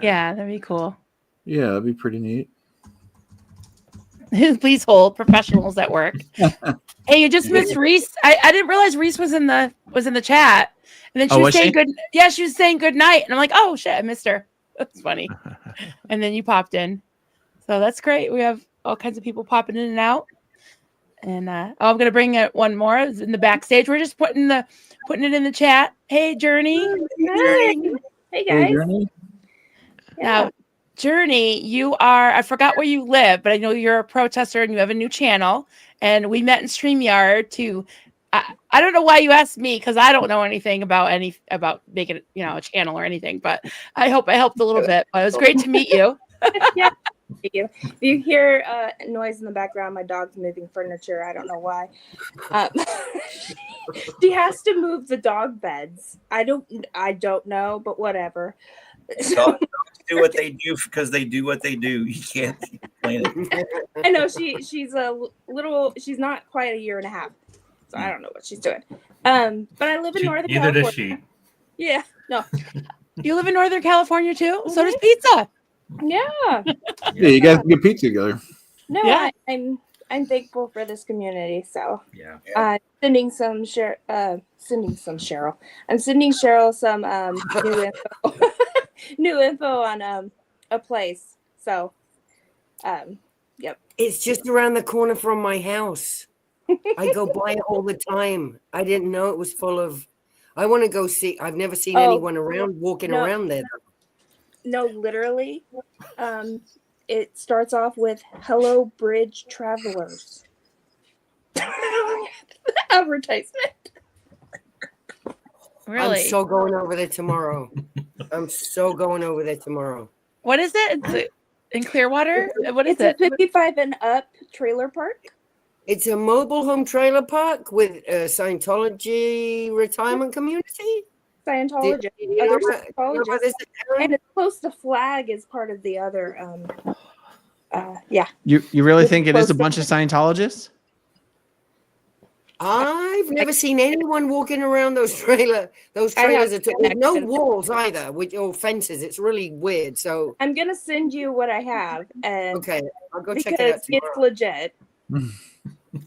Yeah, that'd be cool. Yeah, that'd be pretty neat. Please hold professionals at work. Hey, you just missed Reese. I didn't realize Reese was in the chat, and then she was saying good. Yeah, she was saying good night, and I'm like, oh shit, I missed her. That's funny. And then you popped in, so that's great. We have all kinds of people popping in and out. And I'm gonna bring one more. It's in the backstage. We're just putting it in the chat. Hey, Journey. Hey guys. Hey, Journey. Now, Journey, you are. I forgot where you live, but I know you're a protester and you have a new channel. And we met in StreamYard to. I don't know why you asked me because I don't know anything about making a channel or anything. But I hope I helped a little bit. But it was great to meet you. Yeah. Thank you. If you hear noise in the background, my dog's moving furniture. I don't know why. She has to move the dog beds. I don't know, but whatever. Dogs do what they do because they do what they do. You can't explain it. I know she's a little. She's not quite a year and a half, so I don't know what she's doing. But I live in Northern California. Neither does she. Yeah. No. You live in Northern California too. So does Pizza. Yeah. Yeah, you guys can get pizza together. No, Yeah. I'm thankful for this community. So Yeah. sending Cheryl. I'm sending Cheryl some new info on a place. So yep. It's just around the corner from my house. I go by it all the time. I didn't know it was full of. I want to go see. I've never seen anyone walking around there. No, literally. it starts off with "Hello, Bridge Travelers." Advertisement. Really? I'm so going over there tomorrow. What is it? It's in Clearwater? What is It's it? a 55 and up trailer park. It's a mobile home trailer park with a Scientology retirement community. Scientology. Other Scientologists. And it's close to Flag is part of the other. Yeah. You really It's think it is a close bunch of Scientologists? I've never seen anyone walking around those trailers at all. With no walls either, or fences. It's really weird. So I'm gonna send you what I have, and okay, I'll go check it because out tomorrow. it's legit.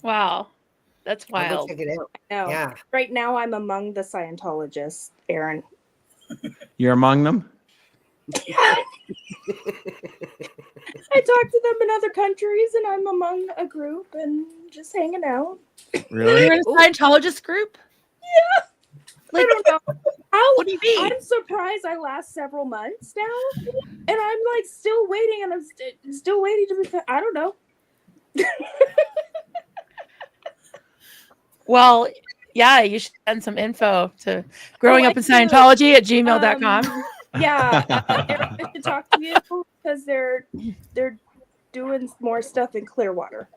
Wow, that's I'll go wild. check it out. I know. Yeah. Right now, I'm among the Scientologists, Aaron. You're among them? I talk to them in other countries, and I'm among a group and just hanging out. Really? You're in a Scientologist group? Yeah. Like, I don't know. What do you mean? I'm surprised I last several months now, and I'm like still waiting, and I'm still waiting to be. I don't know. Well, yeah, you should send some info to growingupinScientology@gmail.com. Yeah, Eric should talk to you because they're doing more stuff in Clearwater.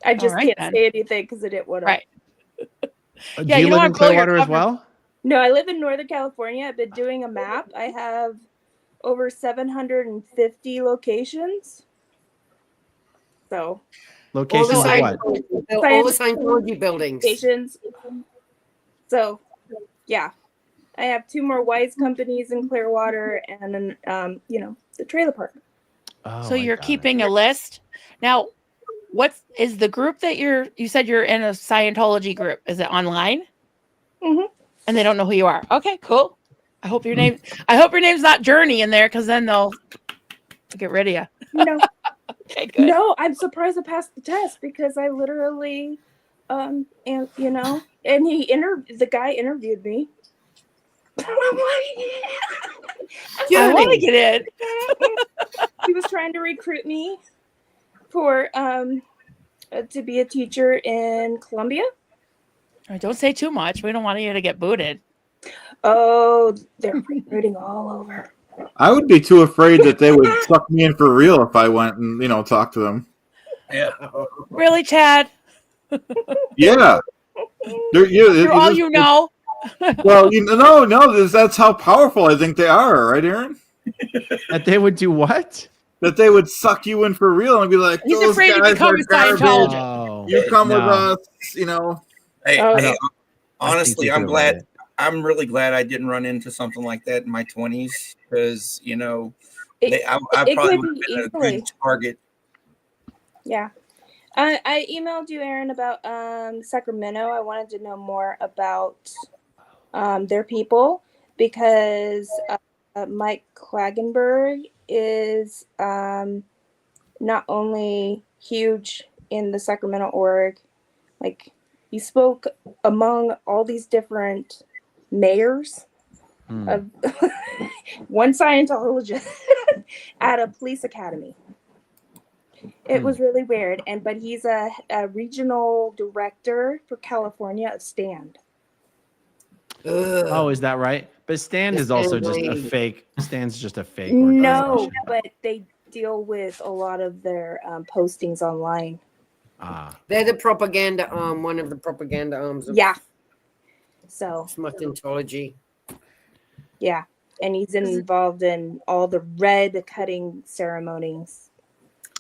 I just right, can't then. say anything because I didn't want to. Right. Do you live in Clearwater as well? No, I live in Northern California. I've been doing a map. I have over 750 locations. So Locations of what? All the Scientology buildings. Locations. So, yeah. I have 2 more Wise companies in Clearwater and the trailer park. Oh, So you're keeping a list. Now, what is the group that you said you're in a Scientology group? Is it online? Mm-hmm. And they don't know who you are. Okay, cool. I hope your name's not Journey in there, because then they'll get rid of you. No. Okay, good. No, I'm surprised I passed the test because I literally and the guy interviewed me. I want to get in. He was trying to recruit me for to be a teacher in Columbia. Don't say too much. We don't want you to get booted. Oh, they're recruiting all over. I would be too afraid that they would suck me in for real if I went and talk to them. Yeah. Really, Chad? Yeah. You're all you know. Well, no. That's how powerful I think they are, right, Aaron? That they would do what? That they would suck you in for real and be like, He's those afraid to guys become are a garbage. Scientologist. You come with No. us, Hey, honestly, you I'm could glad. avoid it. I'm really glad I didn't run into something like that in my 20s because I It probably could would be have been a easily. good target. Yeah. I emailed you, Aaron, about Sacramento. I wanted to know more about their people because Mike Klagenberg is not only huge in the Sacramento org, like he spoke among all these different mayors of one Scientologist at a police academy. It was really weird, but he's a regional director for California of Stand. Oh, is that right? But Stand is also just a fake. Stand's just a fake. No, organization. but they deal with a lot of their postings online. They're the propaganda arm, one of the propaganda arms of So Scientology. Yeah, and he's involved in all the red cutting ceremonies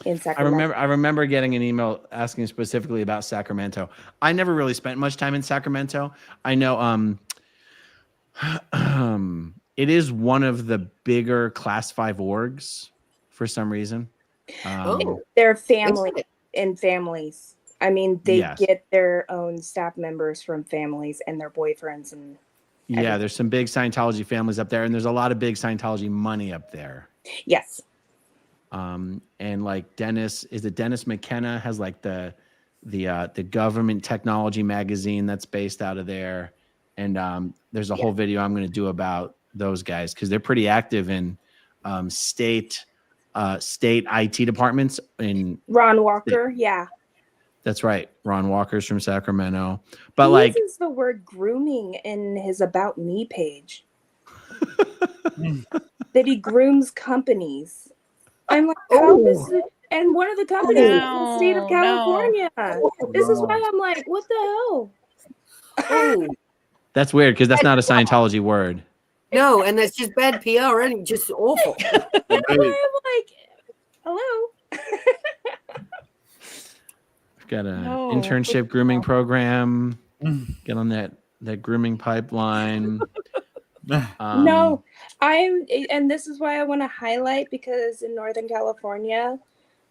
in Sacramento. I remember getting an email asking specifically about Sacramento. I never really spent much time in Sacramento. I know it is one of the bigger Class 5 orgs for some reason. They're family and families. I mean, they Yes. get their own staff members from families and their boyfriends and Yeah, there's some big Scientology families up there, and there's a lot of big Scientology money up there. Yes. And like Dennis McKenna has like the government technology magazine that's based out of there. And there's a whole video I'm going to do about those guys because they're pretty active in state state IT departments in Ron Walker, yeah. That's right. Ron Walker's from Sacramento. But he like uses the word grooming in his About Me page. That he grooms companies. I'm like, how is it? And one of the companies is the state of California. This is why I'm like, what the hell? Oh, that's weird because that's not a Scientology word. no, and that's just bad PR, and just awful. That's why I'm like, hello. We've got an internship grooming program. Get on that grooming pipeline. No, and this is why I want to highlight, because in Northern California,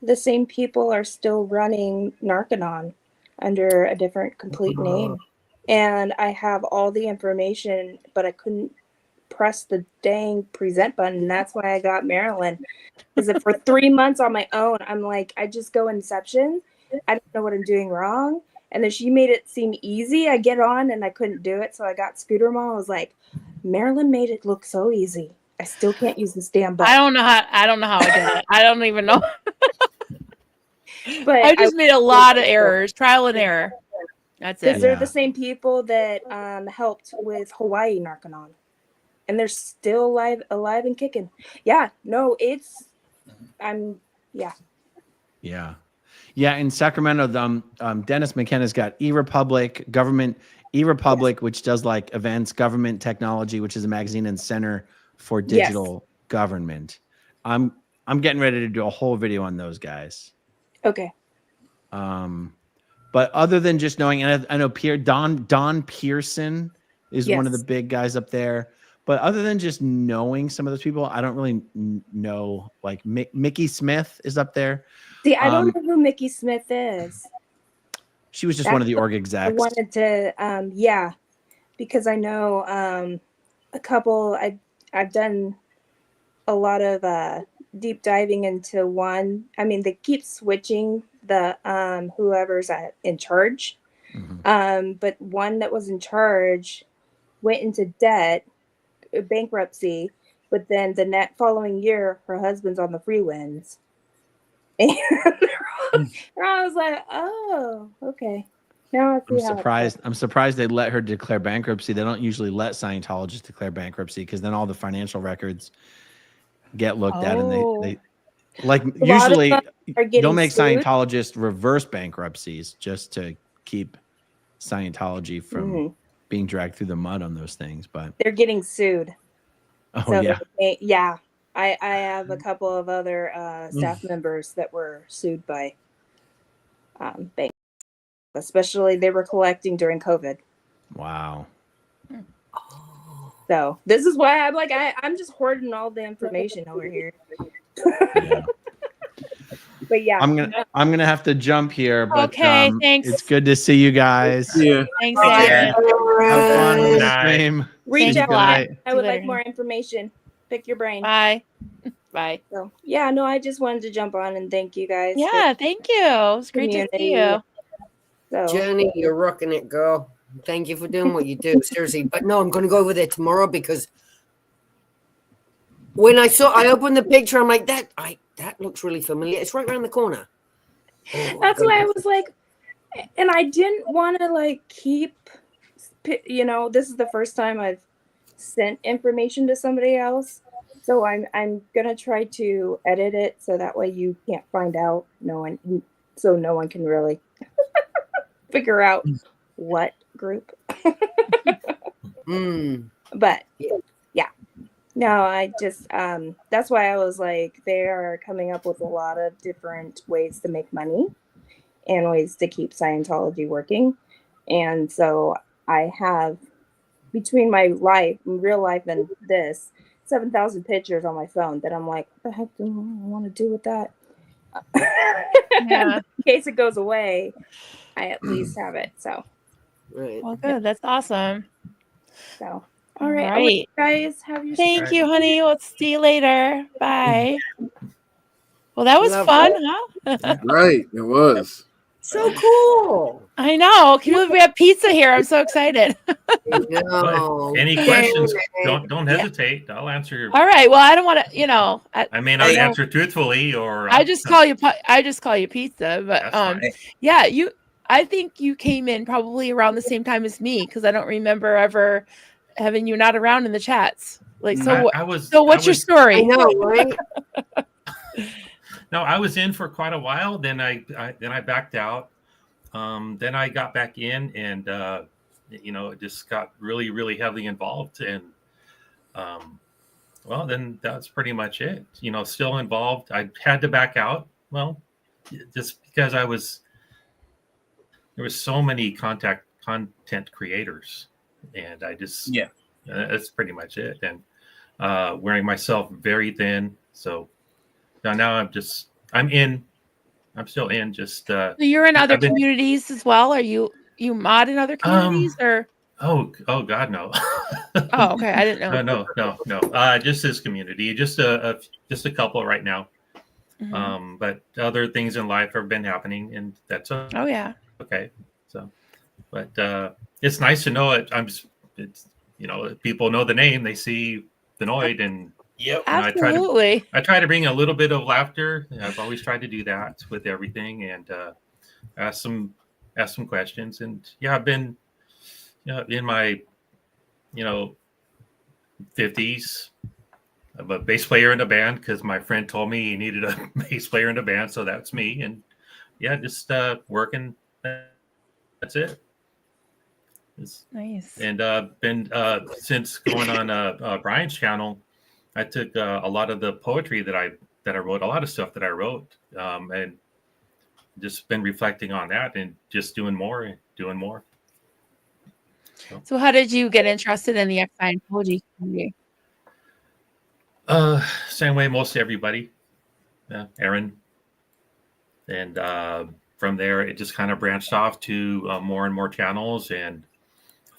the same people are still running Narconon under a different complete name. And I have all the information, but I couldn't press the dang present button. That's why I got Marilyn. Because for 3 months on my own, I'm like, I just go Inception. I don't know what I'm doing wrong. And then she made it seem easy. I get on and I couldn't do it. So I got Scooter Mom. I was like, Marilyn made it look so easy. I still can't use this damn button. I don't know how I did it. I don't even know. But I just made a lot of errors, trial and error. That's it. Because they're the same people that helped with Hawaii Narconon. And they're still alive and kicking. Yeah, no, yeah. Yeah, in Sacramento, Dennis McKenna's got eRepublic, government eRepublic, which does like events, government technology, which is a magazine, and Center for Digital Government. I'm getting ready to do a whole video on those guys. Okay. But other than just knowing, and I know Don Pearson is one of the big guys up there. But other than just knowing some of those people, I don't really know. Like Mickey Smith is up there. See, I don't know who Mickey Smith is. She was just one of the org execs. I wanted to, because I know a couple. I've done a lot of deep diving into one. I mean, they keep switching the whoever's in charge. Mm-hmm. But one that was in charge went into debt, bankruptcy, but then the following year, her husband's on the free winds. And I was like, oh, okay. Now I see I'm surprised they let her declare bankruptcy. They don't usually let Scientologists declare bankruptcy because then all the financial records get looked at, and they like usually don't make Scientologists reverse bankruptcies just to keep Scientology from being dragged through the mud on those things. But they're getting sued. Oh, so yeah. I have a couple of other staff members that were sued by banks, especially they were collecting during COVID. Wow. So this is why I'm like, I'm just hoarding all the information over here. But yeah, I'm gonna have to jump here. But okay, thanks. It's good to see you guys. Yeah. Thanks, Aaron. Have fun with the stream. Reach out. I would like more information. Pick your brain. Bye. So yeah, no, I just wanted to jump on and thank you guys. Yeah, thank you. It was great to see you. So, Jenny, you're rocking it, girl. Thank you for doing what you do. Seriously. But no, I'm going to go over there tomorrow because when I opened the picture, I'm like, that looks really familiar. It's right around the corner. That's why I was like, and I didn't want to like keep, this is the first time I've sent information to somebody else. So I'm gonna try to edit it so that way you can't find out. No one can really figure out what group. But yeah, no, I just that's why I was like, they are coming up with a lot of different ways to make money and ways to keep Scientology working. And so I have, between my real life and this, 7,000 pictures on my phone that I'm like, what the heck do I want to do with that? In case it goes away, I at least have it. So, well, good. That's awesome. So, all right. I'll let you guys have your. Thank you, honey. We'll see you later. Bye. Well, that was fun, huh? Right, it was so cool. I know. Can you believe we have pizza here? I'm so excited. Well, any questions, don't hesitate. I'll answer your. All right. Well, I don't want to, I may not answer truthfully, or I just call you pizza, but yeah, I think you came in probably around the same time as me, because I don't remember ever having you not around in the chats. Like, so what's your story? I know, right? No, I was in for quite a while. Then I backed out. Then I got back in, and just got really, really heavily involved. And well, then that's pretty much it. Still involved. I had to back out. Well, just because there was so many content creators, and I just that's pretty much it. And wearing myself very thin. So now I'm still in. Just so you're in other communities as well. Are you mod in other communities or? Oh God, no. Oh, okay. I didn't know. No. Just this community, just a couple right now. Mm-hmm. But other things in life have been happening, and that's oh yeah. Okay. So, but it's nice to know it. It's people know the name, they see the Noid, and absolutely. I try to bring a little bit of laughter. I've always tried to do that with everything, and ask some questions. And I've been in my 50s. I'm a bass player in a band because my friend told me he needed a bass player in a band, so that's me. And just working. That's it. It's nice. And been since going on Brian's channel, I took a lot of the poetry that I wrote, a lot of stuff that I wrote, and just been reflecting on that and just doing more. So how did you get interested in the Scientology community? Same way most everybody, Aaron. And from there, it just kind of branched off to more and more channels, and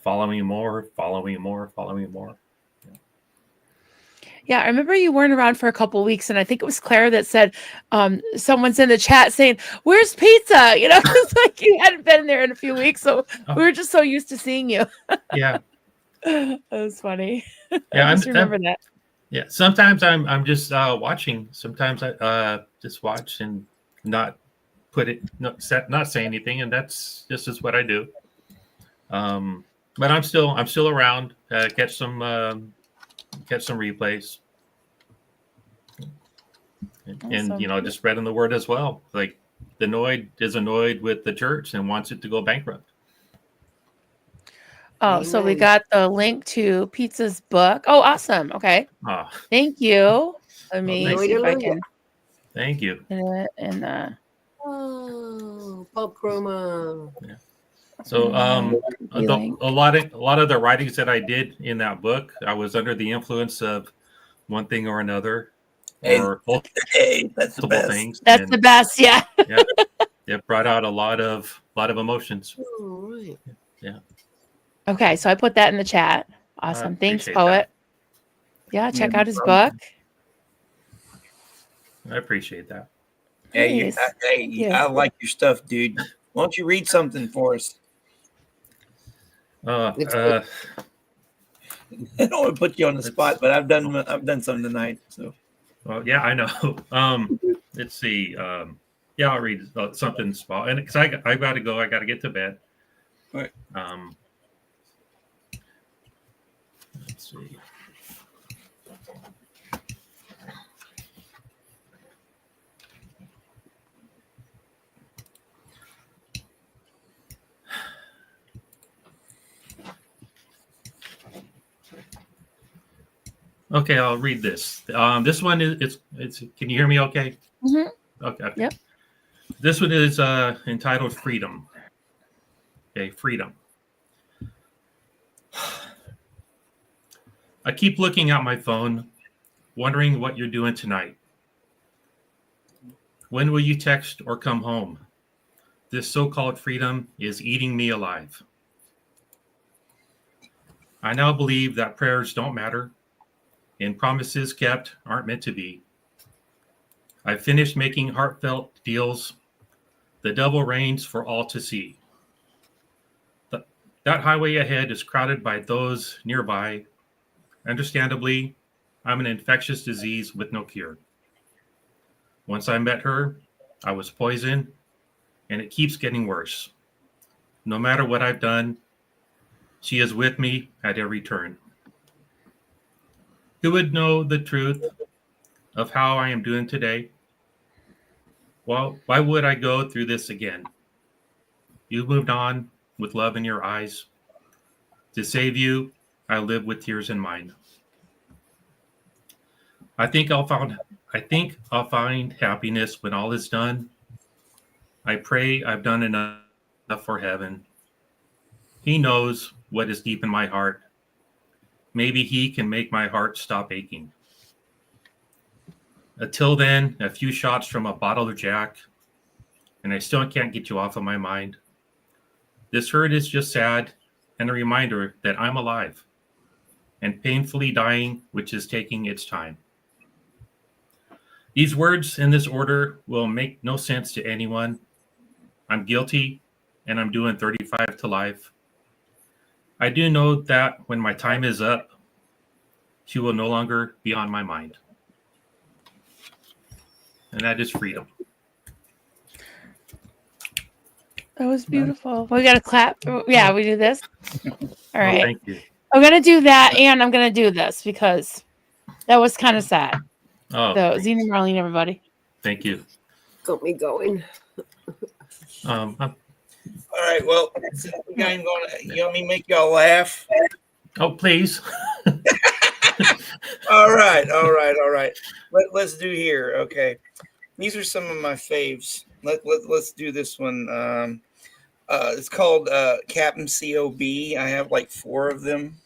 following more. Yeah, I remember you weren't around for a couple of weeks, and I think it was Claire that said, someone's in the chat saying, "Where's pizza?" It's like you hadn't been there in a few weeks, so we were just so used to seeing you. Yeah, that was funny. Yeah, I just remember that. Yeah, sometimes I'm just watching. Sometimes I just watch and not say anything, and that's just is what I do. But I'm still around. Catch some replays, and Awesome. just spreading the word as well. Like the Noid is annoyed with the church and wants it to go bankrupt. Oh, so we got the link to Pizza's book. Oh, awesome. Okay. Thank you. Let me see if I can. Thank you. And Pop Chroma. Yeah. So a lot of the writings that I did in that book, I was under the influence of one thing or another, or that's the best. things. That's the best. Yeah. Yeah. It brought out a lot of emotions. Oh, right. Yeah. Okay, so I put that in the chat. Awesome. Thanks, Poet. Yeah, check out his book. I appreciate that. Hey, I like your stuff, dude. Why don't you read something for us? Uh, I don't want to put you on the spot, but I've done some tonight. So, well, yeah, I know. Let's see. Yeah, I'll read something small, and because I got to go, I got to get to bed. All right. Let's see. Okay, I'll read this. This one is it's. Can you hear me? Okay. Mm-hmm. Okay. Yep. This one is entitled "Freedom." Okay, freedom. I keep looking at my phone, wondering what you're doing tonight. When will you text or come home? This so-called freedom is eating me alive. I now believe that prayers don't matter, and promises kept aren't meant to be. I've finished making heartfelt deals. The devil reigns for all to see. That highway ahead is crowded by those nearby. Understandably, I'm an infectious disease with no cure. Once I met her, I was poisoned, and it keeps getting worse. No matter what I've done, she is with me at every turn. Who would know the truth of how I am doing today? Well, why would I go through this again? You moved on with love in your eyes. To save you, I live with tears in mine. I think I'll find happiness when all is done. I pray I've done enough for heaven. He knows what is deep in my heart. Maybe he can make my heart stop aching. Until then, a few shots from a bottle of Jack, and I still can't get you off of my mind. This hurt is just sad and a reminder that I'm alive and painfully dying, which is taking its time. These words in this order will make no sense to anyone. I'm guilty, and I'm doing 35 to life. I do know that when my time is up, she will no longer be on my mind. And that is freedom. That was beautiful. We got to clap. Yeah, we do this. All right. Well, thank you. I'm going to do that, and I'm going to do this because that was kind of sad. Oh, So, Zena Marlene, everybody. Thank you. Got me going. All right. Well, I'm going to, you want me to make y'all laugh? Oh, please. All right. Let's do here. Okay. These are some of my faves. Let's do this one. It's called Captain COB. I have like 4 of them.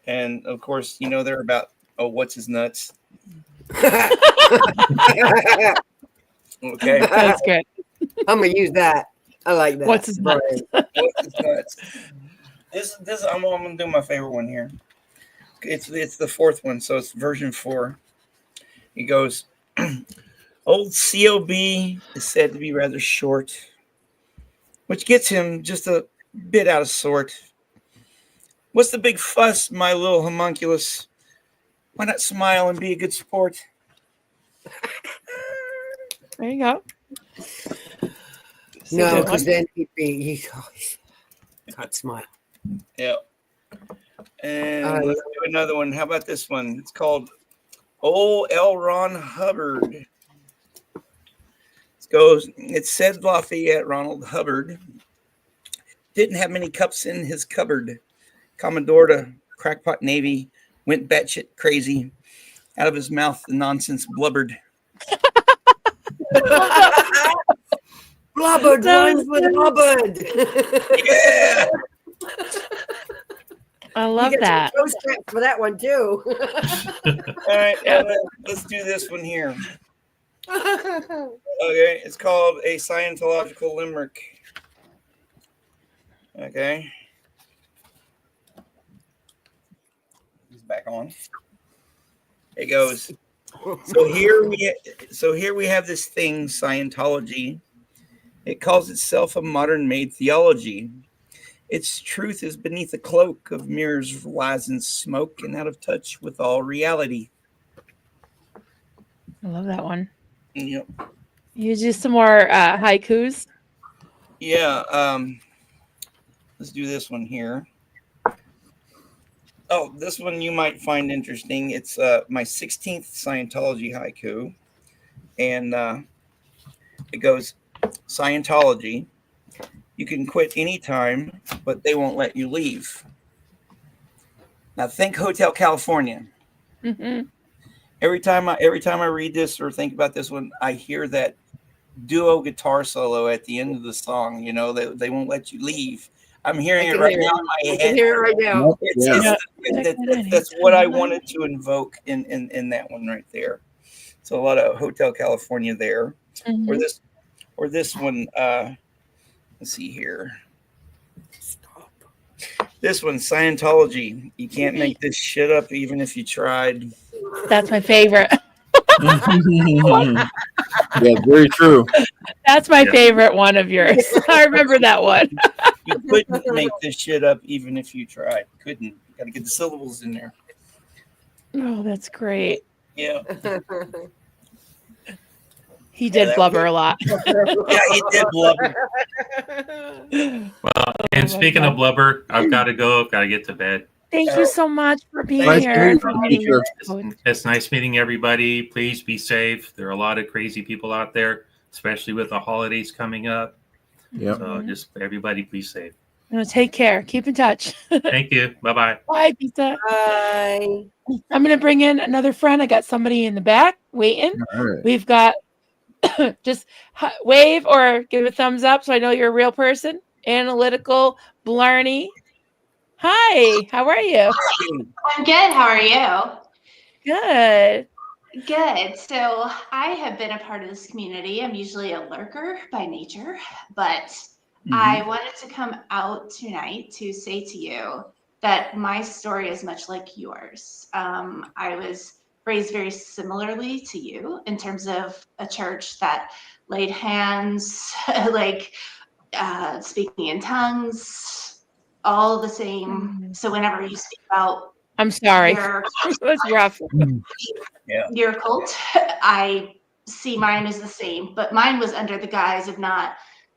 And of course, they're about, what's his nuts? Okay. That's good. I'm going to use that. I like that. What's his nuts? What's his nuts? This I'm going to do my favorite one here. It's the 4th one, so it's version 4. He goes, old COB is said to be rather short, which gets him just a bit out of sort. What's the big fuss, my little homunculus? Why not smile and be a good sport? There you go. No, because then he can't smile. Yeah. And let's do another one. How about this one? It's called Old L. Ron Hubbard. It said Lafayette Ronald Hubbard didn't have many cups in his cupboard. Commodore to crackpot Navy went batshit crazy. Out of his mouth, the nonsense blubbered. Blubbered rhymes with Hubbard. Yeah. I love that. For that one too. All right, let's do this one here. Okay, it's called A Scientological Limerick. Okay. He's back on. It goes. So here we have this thing, Scientology. It calls itself a modern-made theology. Its truth is beneath a cloak of mirrors, lies, and smoke, and out of touch with all reality. I love that one. Yep. You do some more haikus? Yeah. Let's do this one here. Oh, this one you might find interesting. It's my 16th Scientology haiku. And it goes, Scientology, you can quit anytime, but they won't let you leave. Now think Hotel California. Mm-hmm. Every time I read this or think about this one, I hear that duo guitar solo at the end of the song. They won't let you leave. I'm hearing it right now in my head. I can hear it right now. That's what I wanted to invoke in that one right there. So a lot of Hotel California there. Mm-hmm. Or this one. Let's see here. Stop. This one, Scientology. You can't make this shit up even if you tried. That's my favorite. Yeah, very true. That's my favorite one of yours. I remember that one. You couldn't make this shit up even if you tried. Couldn't. Got to get the syllables in there. Oh, that's great. Yeah. He did blubber a lot. Yeah, he did blubber. Well, and speaking of blubber, I've got to go. I've got to get to bed. Thank you so much for being Nice here. meeting you. It's nice meeting everybody. Please be safe. There are a lot of crazy people out there, especially with the holidays coming up. Yep. So just everybody be safe. Take care. Keep in touch. Thank you. Bye-bye. Bye, Pizza. Bye. I'm going to bring in another friend. I got somebody in the back waiting. All right. We've got just wave or give a thumbs up so I know you're a real person. Analytical Blarney. Hi, how are you? I'm good. How are you? Good. Good. So I have been a part of this community. I'm usually a lurker by nature, but I wanted to come out tonight to say to you that my story is much like yours. I was raised very similarly to you in terms of a church that laid hands, like speaking in tongues, all the same. So whenever you speak about I'm sorry. That's rough. Your cult, I see mine as the same, but mine was under the guise of not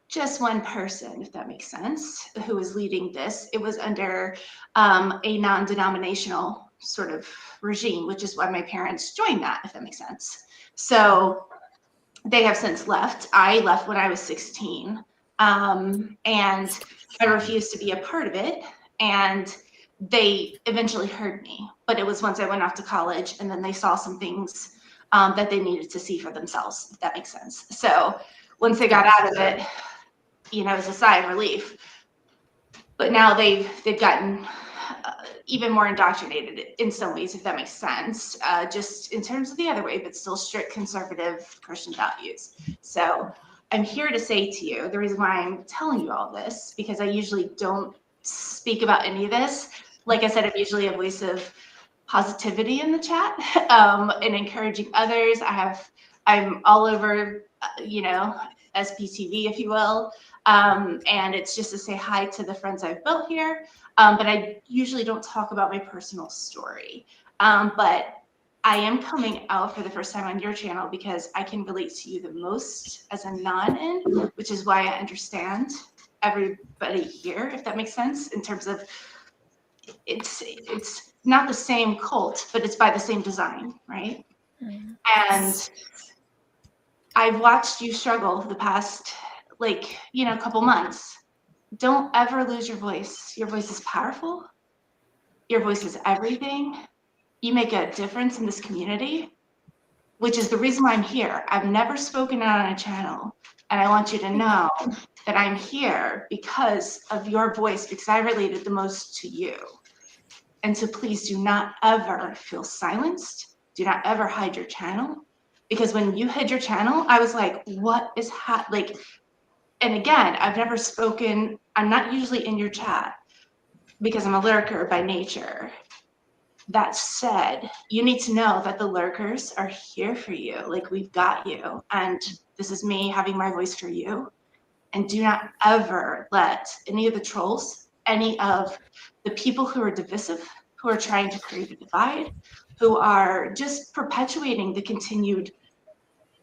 just one person, if that makes sense, who was leading this. It was under a non-denominational sort of regime, which is why my parents joined that, if that makes sense. So they have since left. I left when I was 16, and I refused to be a part of it. And they eventually heard me, but it was once I went off to college, and then they saw some things that they needed to see for themselves, if that makes sense. So once they got out of it, you know, it was a sigh of relief. But now they've gotten even more indoctrinated in some ways, if that makes sense, just in terms of the other way, but still strict conservative Christian values. So I'm here to say to you, the reason why I'm telling you all this, because I usually don't speak about any of this. Like I said, I'm usually a voice of positivity in the chat and encouraging others. I'm all over, you know, SPTV, if you will. And it's just to say hi to the friends I've built here. But I usually don't talk about my personal story. But I am coming out for the first time on your channel because I can relate to you the most as a non-in, which is why I understand everybody here, if that makes sense, in terms of it's not the same cult, but it's by the same design, right? And I've watched you struggle the past, like, you know, couple months. Don't ever lose your voice. Your voice is powerful. Your voice is everything. You make a difference in this community, which is the reason why I'm here. I've never spoken out on a channel, and I want you to know that I'm here because of your voice, because I related the most to you. And so please do not ever feel silenced. Do not ever hide your channel, because when you hid your channel, I was like, what is like, and again, I've never spoken. I'm not usually in your chat because I'm a lurker by nature. That said, you need to know that the lurkers are here for you. Like, we've got you. And this is me having my voice for you. And do not ever let any of the trolls, any of the people who are divisive, who are trying to create a divide, who are just perpetuating the continued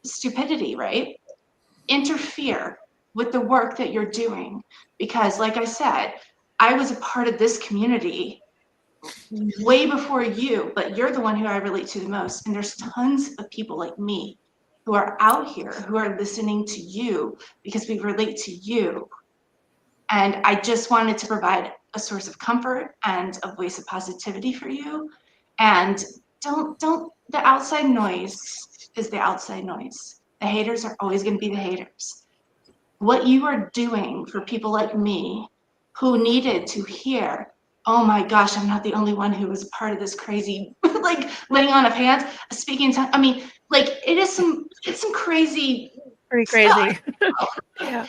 stupidity, right? Interfere with the work that you're doing. Because like I said, I was a part of this community way before you, but you're the one who I relate to the most. And there's tons of people like me who are out here who are listening to you because we relate to you. And I just wanted to provide a source of comfort and a voice of positivity for you. And don't, the outside noise is the outside noise. The haters are always going to be the haters. What you are doing for people like me who needed to hear, oh my gosh, I'm not the only one who was a part of this crazy, like, laying on of hands, speaking tongue. I mean, like, it's some crazy, pretty crazy. Yeah.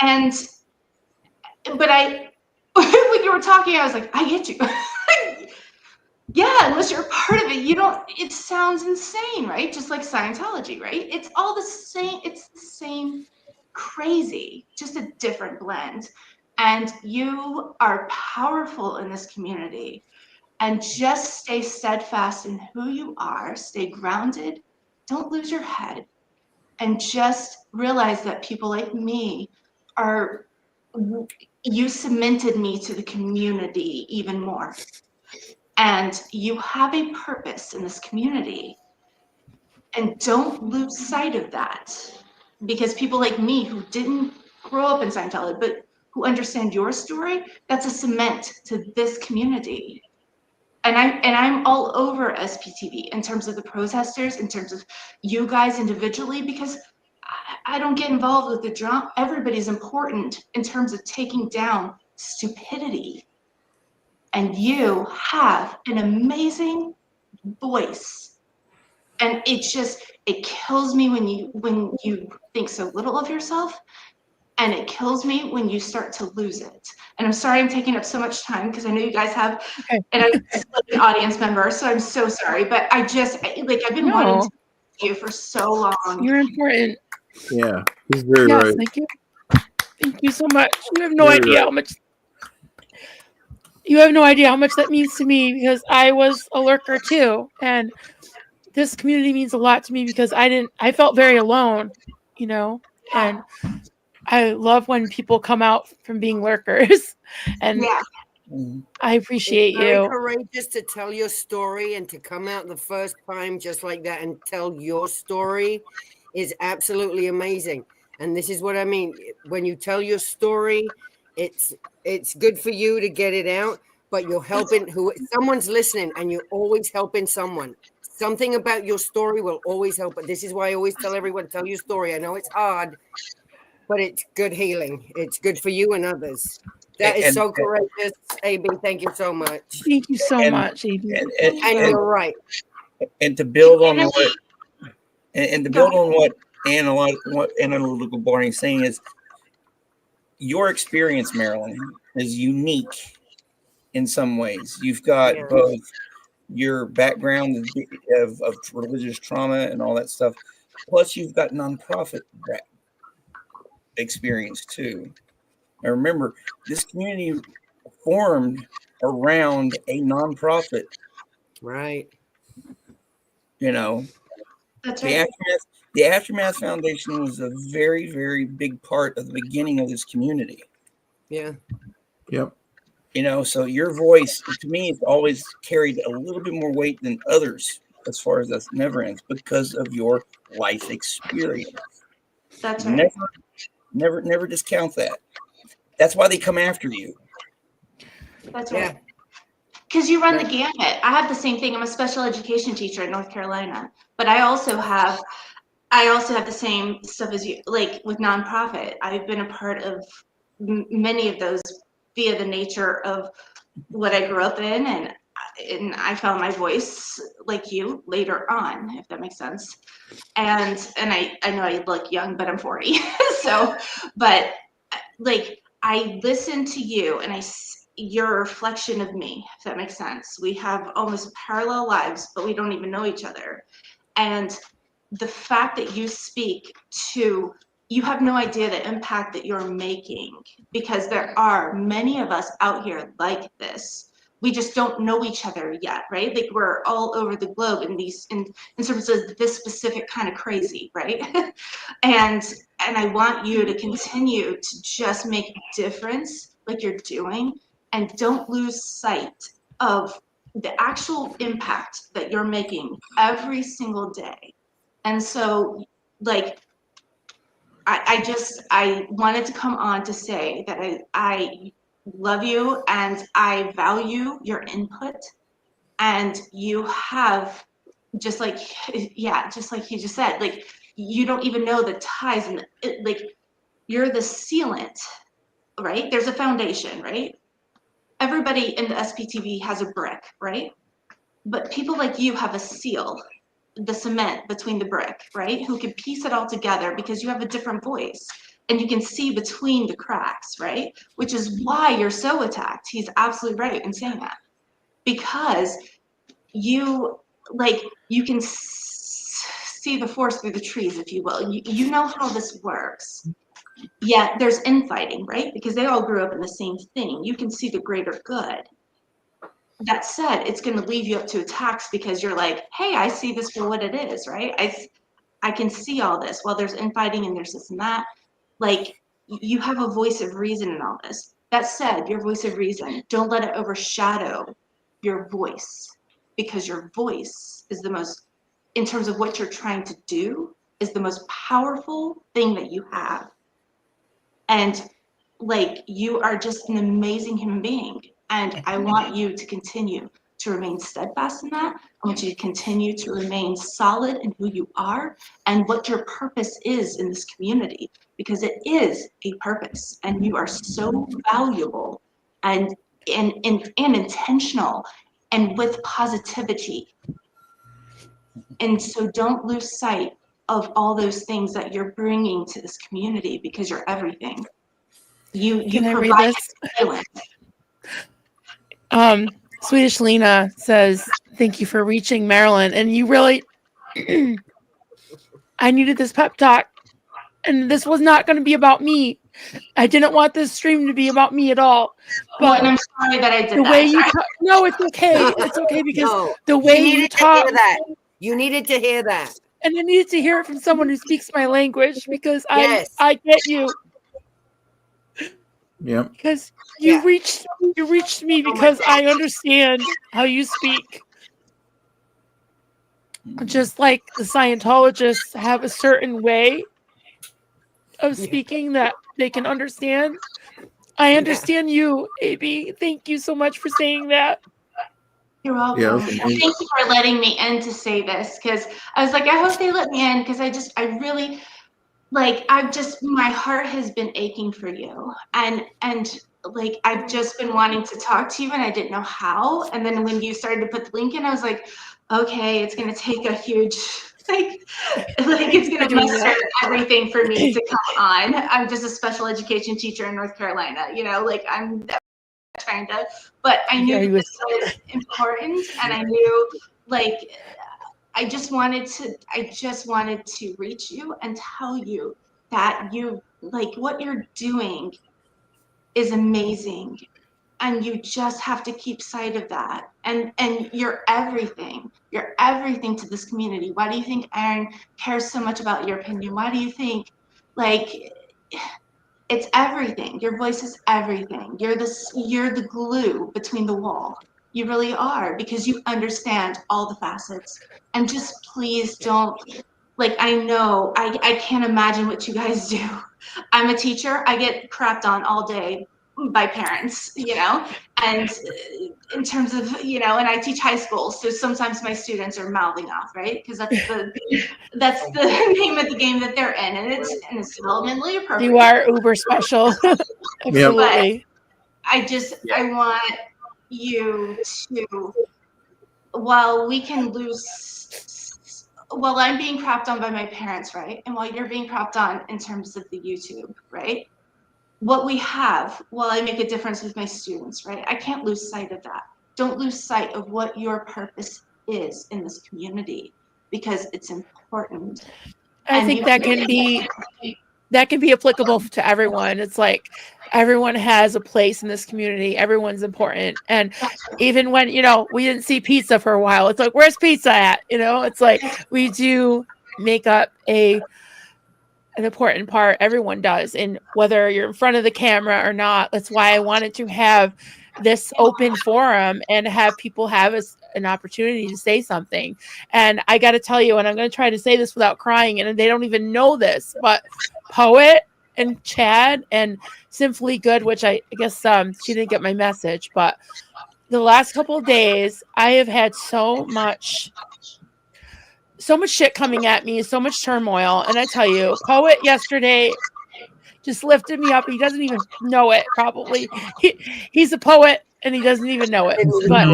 And, but when you were talking, I was like, I get you. Yeah, unless you're a part of it, you don't, it sounds insane, right? Just like Scientology, right? It's all the same, it's the same crazy, just a different blend. And you are powerful in this community. And just stay steadfast in who you are, stay grounded, don't lose your head, and just realize that people like me are, you cemented me to the community even more. And you have a purpose in this community. And don't lose sight of that. Because people like me who didn't grow up in Scientology, but who understand your story, that's a cement to this community. And I'm all over SPTV in terms of the protesters, in terms of you guys individually, because I don't get involved with the drama. Everybody's important in terms of taking down stupidity. And you have an amazing voice. And it kills me when you think so little of yourself. And it kills me when you start to lose it. And I'm sorry I'm taking up so much time because I know you guys have an audience member, so I'm so sorry. But I've been wanting to see you for so long. You're important. Yeah, he's very Yes, right. thank you. Thank you so much. You have no idea how much. You have no idea how much that means to me, because I was a lurker too, and this community means a lot to me because I felt very alone, and I love when people come out from being lurkers, and I appreciate It's very you. courageous to tell your story, and to come out the first time just like that and tell your story is absolutely amazing. And this is what I mean. When you tell your story, it's good for you to get it out, but you're helping someone's listening, and you're always helping someone. Something about your story will always help. But this is why I always tell everyone, tell your story. I know it's hard, but it's good healing. It's good for you and others. That is so courageous, AB. Thank you so much. Thank you so much, AB. And you're right. And to build on what Analytical Barney is saying is, your experience, Marilyn, is unique in some ways. You've got both your background of religious trauma and all that stuff, plus you've got nonprofit experience too. Now remember, this community formed around a nonprofit. Right. That's right. The Aftermath Foundation was a very, very big part of the beginning of this community. Yeah. Yep. So your voice, to me, it's always carried a little bit more weight than others, as far as that's never ends, because of your life experience. That's right. Never discount that. That's why they come after you. That's right. Because you run the gamut. I have the same thing. I'm a special education teacher in North Carolina, but I also have the same stuff as you, like with nonprofit. I've been a part of many of those via the nature of what I grew up in, and I found my voice like you later on, if that makes sense. And I know I look young, but I'm 40. So, but like I listen to you, and you're a reflection of me, if that makes sense. We have almost parallel lives, but we don't even know each other. And the fact that you speak to, you have no idea the impact that you're making, because there are many of us out here like this. We just don't know each other yet, right? Like we're all over the globe in terms of this specific kind of crazy, right? and I want you to continue to just make a difference like you're doing, and don't lose sight of the actual impact that you're making every single day. And so, like, I wanted to come on to say that I love you, and I value your input, and you have, just like he just said, like, you don't even know the ties, and like, you're the sealant, right? There's a foundation, right? Everybody in the SPTV has a brick, right? But people like you have a seal, the cement between the brick, right? Who can piece it all together because you have a different voice and you can see between the cracks, right? Which is why you're so attacked. He's absolutely right in saying that. Because you can see the forest through the trees, if you will. You know how this works. Yet there's infighting, right? Because they all grew up in the same thing. You can see the greater good. That said, it's going to leave you up to attacks because you're like, hey, I see this for what it is, right? I can see all this. Well, there's infighting and there's this and that. Like, you have a voice of reason in all this. That said, your voice of reason, don't let it overshadow your voice, because your voice is the most, in terms of what you're trying to do, is the most powerful thing that you have. And like, you are just an amazing human being. And I want you to continue to remain steadfast in that. I want you to continue to remain solid in who you are and what your purpose is in this community, because it is a purpose and you are so valuable and intentional and with positivity. And so don't lose sight of all those things that you're bringing to this community, because you're everything. You provide silence. Swedish Lena says, thank you for reaching Marilyn. And you really, I needed this pep talk. And this was not going to be about me. I didn't want this stream to be about me at all. But and I'm sorry that I did the that. way you talk, no, it's okay. It's okay, because No, the way you talk. You needed to hear that. And I needed to hear it from someone who speaks my language, because Yes. I get you. Yeah. Because you reached me, because I understand how you speak. Just like the Scientologists have a certain way of speaking that they can understand. I understand you, AB. Thank you so much for saying that. You're welcome. Yeah, Thank you for letting me in to say this, because I was like, I hope they let me in, because I really, like, my heart has been aching for you. And like, I've just been wanting to talk to you and I didn't know how. And then when you started to put the link in, I was like, okay, it's going to take a huge, like it's going to muster everything for me to come on. I'm just a special education teacher in North Carolina, like I'm trying to, but I knew this was important, and I knew, like, I just wanted to reach you and tell you that you, like, what you're doing is amazing, and you just have to keep sight of that. And you're everything to this community. Why do you think Aaron cares so much about your opinion? Why do you think, like, it's everything? Your voice is everything. You're the glue between the wall. You really are, because you understand all the facets. And just please don't, like, I know I can't imagine what you guys do. I'm a teacher. I get crapped on all day by parents, and in terms of, and I teach high school, so sometimes my students are mouthing off, right? Because that's the name of the game that they're in, and it's developmentally appropriate. You are uber special. Absolutely. But I want you to, while I'm being crapped on by my parents, right? And while you're being crapped on in terms of the YouTube, right? What we have, while I make a difference with my students, right? I can't lose sight of that. Don't lose sight of what your purpose is in this community, because it's important. I think that can be applicable to everyone. It's like everyone has a place in this community. Everyone's important. And even when, we didn't see pizza for a while, it's like, where's pizza at? It's like we do make up an important part. Everyone does. And whether you're in front of the camera or not, that's why I wanted to have this open forum and have people have an opportunity to say something. And I got to tell you, and I'm going to try to say this without crying, and they don't even know this, but Poet and Chad and Simply Good, which I guess she didn't get my message, but the last couple of days I have had so much shit coming at me, so much turmoil. And I tell you, Poet yesterday just lifted me up. He doesn't even know it, probably. He's a poet and he doesn't even know it. But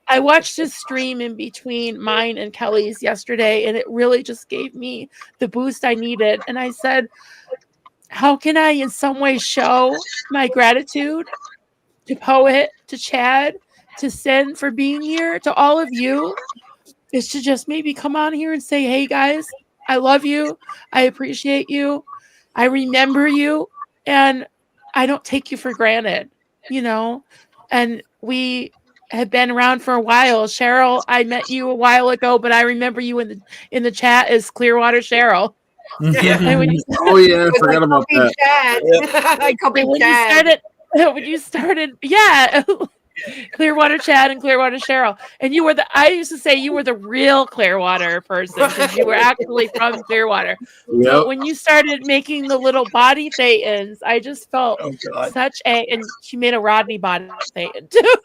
I watched his stream in between mine and Kelly's yesterday, and it really just gave me the boost I needed. And I said, how can I in some way show my gratitude to Poet, to Chad, to Sin for being here, to all of you, is to just maybe come on here and say, hey guys, I love you. I appreciate you. I remember you, and I don't take you for granted, you know, and we have been around for a while. Cheryl, I met you a while ago, but I remember you in the chat as Clearwater Cheryl. And when you Oh yeah, I forgot about that. Chad. I copied Chad. When you started, yeah, Clearwater Chad and Clearwater Cheryl, and you were I used to say you were the real Clearwater person because you were actually from Clearwater. Yep. But when you started making the little body Thetans, I just felt such and she made a Rodney body Thetan too.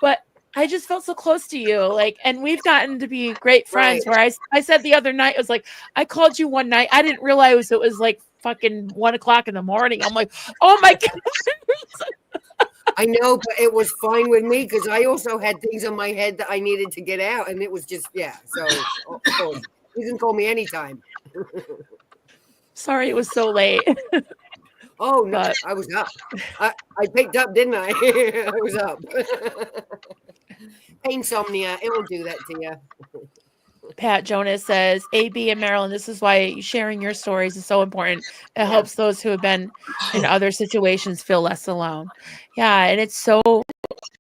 But I just felt so close to you, like, and we've gotten to be great friends. Where I said the other night, it was like, I called you one night, I didn't realize it was like fucking 1 o'clock in the morning. I'm like, oh my god. I know, but it was fine with me because I also had things on my head that I needed to get out, and it was just So of course, you can call me anytime. Sorry, it was so late. Oh no, but I was up. I picked up, didn't I? I was up. Insomnia, it will do that to you. Pat Jonas says, AB and Marilyn, this is why sharing your stories is so important. It helps those who have been in other situations feel less alone. Yeah, and it's so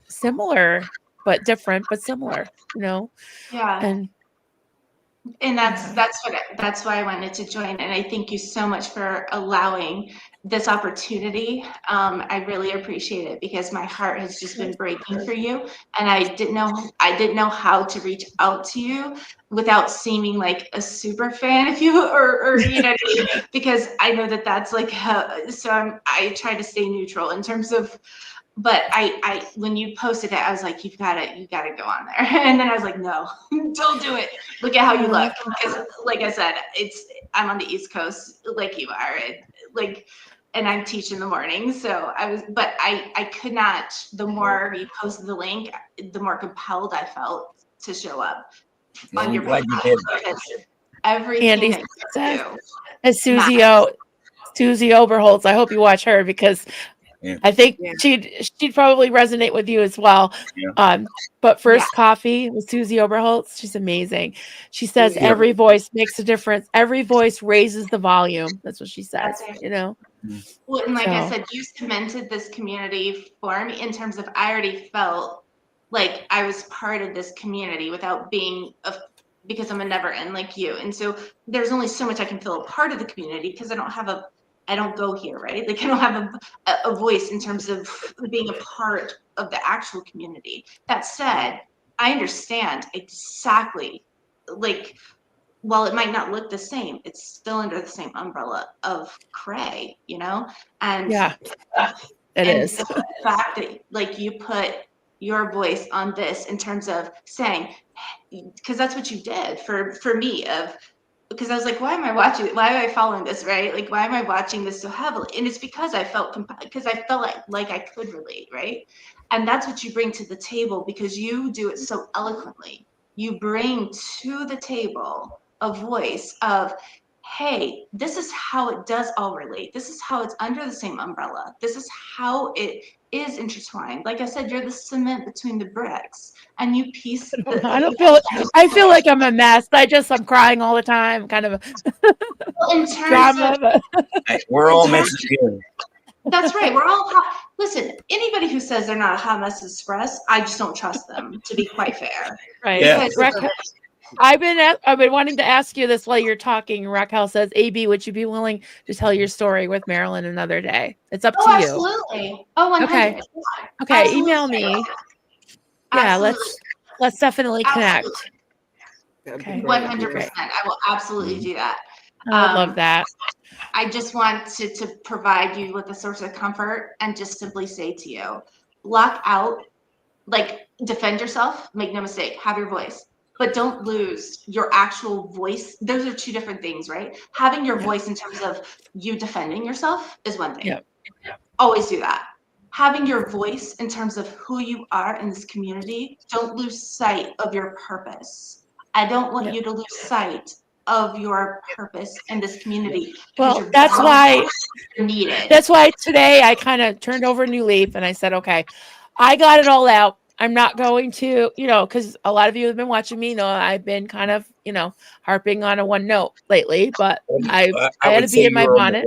similar, but different, but similar, you know? Yeah. And that's why I wanted to join. And I thank you so much for allowing this opportunity. I really appreciate it because my heart has just been breaking for you. And I didn't know how to reach out to you without seeming like a super fan of you or you know, because I know that's like, I try to stay neutral in terms of, but I when you posted it, I was like, you gotta go on there. And then I was like, no, don't do it. Look at how you look. Because like I said, I'm on the East Coast like you are. And I teach in the morning. So I could not, the more you posted the link, the more compelled I felt to show up on your page. Everything Andy that you says, do. as Susie Oberholtz, I hope you watch her because I think she'd probably resonate with you as well. But First Coffee with Susie Oberholtz, she's amazing. She says every voice makes a difference. Every voice raises the volume. That's what she says, you know? Well, and like I said, you cemented this community for me in terms of I already felt like I was part of this community without being because I'm a never end like you. And so there's only so much I can feel a part of the community because I don't go here, right? Like I don't have a voice in terms of being a part of the actual community. That said, I understand exactly, like, while it might not look the same, it's still under the same umbrella of Cray, you know? And it is. The fact that like you put your voice on this in terms of saying, because that's what you did for me because I was like, why am I following this, right? Like, why am I watching this so heavily? And it's because I felt like I could relate, right? And that's what you bring to the table because you do it so eloquently. You bring to the table a voice of, hey, this is how it does all relate. This is how it's under the same umbrella. This is how it is intertwined. Like I said, you're the cement between the bricks, and you piece. I feel like I'm a mess. I'm crying all the time, kind of in terms drama. We're all messes here. That's right. We're all listen, anybody who says they're not a hot mess express, I just don't trust them, to be quite fair. Right. I've been wanting to ask you this while you're talking. Raquel says, AB, would you be willing to tell your story with Marilyn another day? It's up to you. Absolutely. Oh, 100. Okay. Absolutely. Email me. Yeah, let's definitely connect. Okay. 100%. I will absolutely do that. I love that. I just want to provide you with a source of comfort and just simply say to you, block out, like defend yourself, make no mistake, have your voice, but don't lose your actual voice. Those are two different things, right? Having your voice in terms of you defending yourself is one thing. Always do that. Having your voice in terms of who you are in this community, don't lose sight of your purpose. I don't want you to lose sight of your purpose in this community. Well, that's why today I kind of turned over a new leaf and I said, okay, I got it all out. I'm not going to, because a lot of you have been watching me know I've been kind of, harping on a one note lately, but I had to be in my bonnet.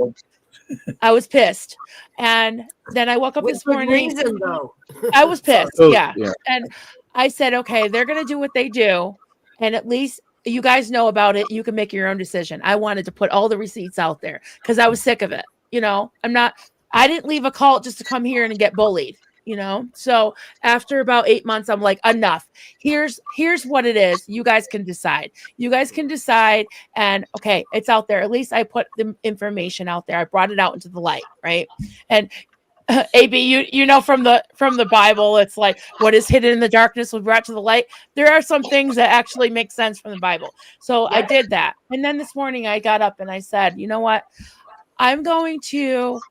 I was pissed. And then I woke up With this good morning. reason, though. I was pissed. So, Yeah. And I said, okay, they're going to do what they do. And at least you guys know about it. You can make your own decision. I wanted to put all the receipts out there because I was sick of it. I didn't leave a cult just to come here and get bullied. So after about 8 months, I'm like, enough. Here's what it is. You guys can decide. And okay, it's out there. At least I put the information out there. I brought it out into the light, right? And AB, you know from the Bible, it's like what is hidden in the darkness was brought to the light. There are some things that actually make sense from the Bible. So I did that. And then this morning I got up and I said, you know what? I'm going to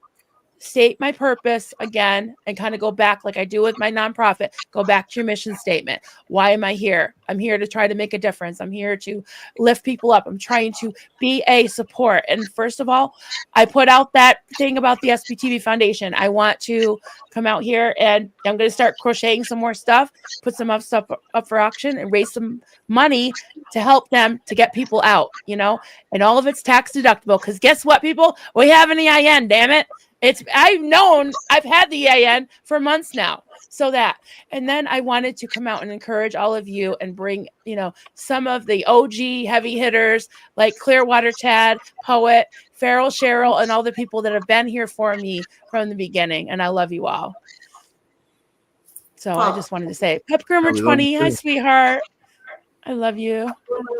state my purpose again and kind of go back like I do with my nonprofit. Go back to your mission statement. Why am I here? I'm here to try to make a difference. I'm here to lift people up. I'm trying to be a support. And first of all, I put out that thing about the SPTV Foundation. I want to come out here and I'm going to start crocheting some more stuff, put some stuff up for auction and raise some money to help them to get people out, and all of it's tax deductible. Because guess what, people? We have an EIN, damn it. I've had the EIN for months now. And then I wanted to come out and encourage all of you and bring, some of the OG heavy hitters like Clearwater Chad, Poet, Farrell, Cheryl, and all the people that have been here for me from the beginning. And I love you all. So I just wanted to say, Pep Groomer 20, hi, sweetheart. I love you.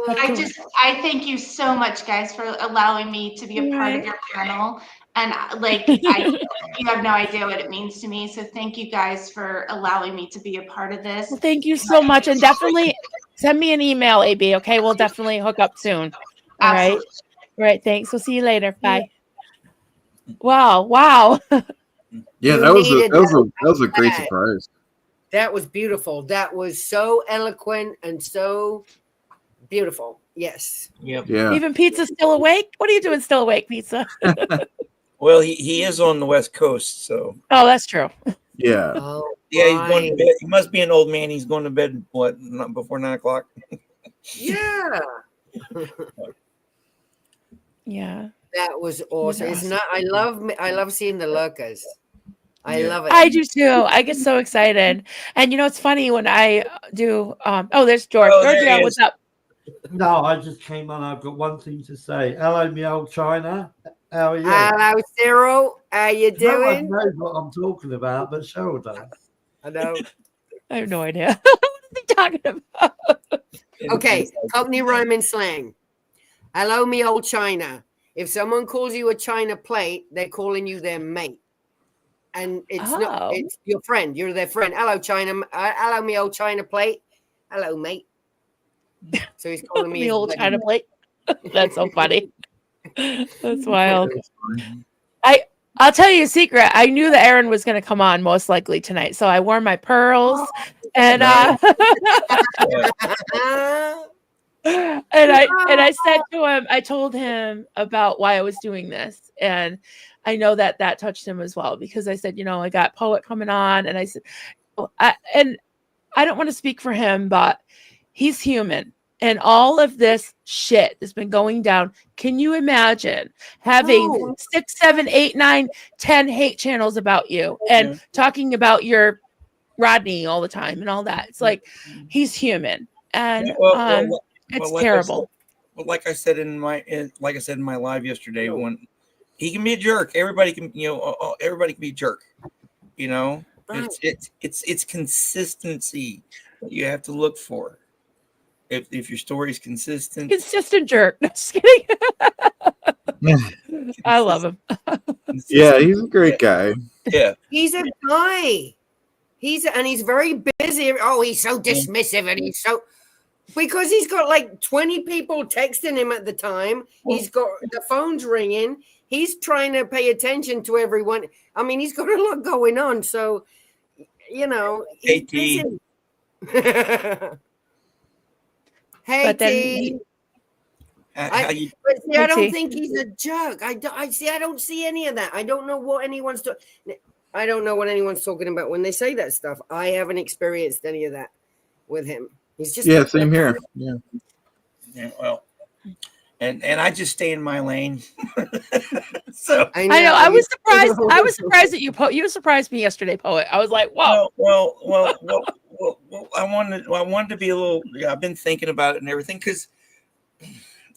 I thank you so much, guys, for allowing me to be a part of your channel. And you have no idea what it means to me. So thank you guys for allowing me to be a part of this. Well, thank you so much. And definitely send me an email, AB. Okay. We'll definitely hook up soon. All right. All right. Thanks. We'll see you later. Bye. Wow. Yeah, that was a great surprise. That was beautiful. That was so eloquent and so beautiful. Yes. Yep. Yeah. Even Pizza's still awake. What are you doing still awake, Pizza? Well, he is on the West Coast, so. Oh, that's true. Yeah. Oh, yeah, he's going to bed. He must be an old man. He's going to bed, not before 9 o'clock? Yeah. Yeah. That was awesome. It's not. I love seeing the lurkers. I love it. I do too. I get so excited. And it's funny when I do there's George. George, what's up? No, I just came on. I've got one thing to say. Hello, me old China. How are you? Hello, Cyril. How you doing? No one knows what I'm talking about, but Cheryl does. I know. I have no idea. What are they talking about? Okay, Cockney rhyming slang. Hello, me old China. If someone calls you a China plate, they're calling you their mate. And it's your friend. You're their friend. Hello, China. Hello, me old China plate. Hello, mate. So he's calling me the old China plate. That's so funny. That's wild. I'll tell you a secret. I knew that Aaron was going to come on most likely tonight, so I wore my pearls and and I said to him, I told him about why I was doing this, and I know that touched him as well because I said, I got Poet coming on, and I said, and I don't want to speak for him, but he's human. And all of this shit has been going down. Can you imagine having 6, 7, 8, 9, 10 hate channels about you and talking about your Rodney all the time and all that? It's like he's human, and it's terrible. Like I said in my live yesterday, when he can be a jerk, everybody can be a jerk. It's consistency that you have to look for. If your story is consistent jerk. No, just kidding. I love him. Yeah, he's a great guy. Yeah, he's a guy. He's very busy. Oh, he's so dismissive, and he's so because he's got like 20 people texting him at the time. He's got the phone's ringing. He's trying to pay attention to everyone. I mean, he's got a lot going on. So, he's busy. Hey, T. I don't think he's a jerk. I don't see any of that. I don't know what anyone's doing. I don't know what anyone's talking about when they say that stuff. I haven't experienced any of that with him. He's just same here. Yeah. Yeah, well, and I just stay in my lane. So I know. I was surprised. I was surprised that you surprised me yesterday, Poet. I was like, whoa. Well, I wanted to be a little. Yeah, I've been thinking about it and everything because,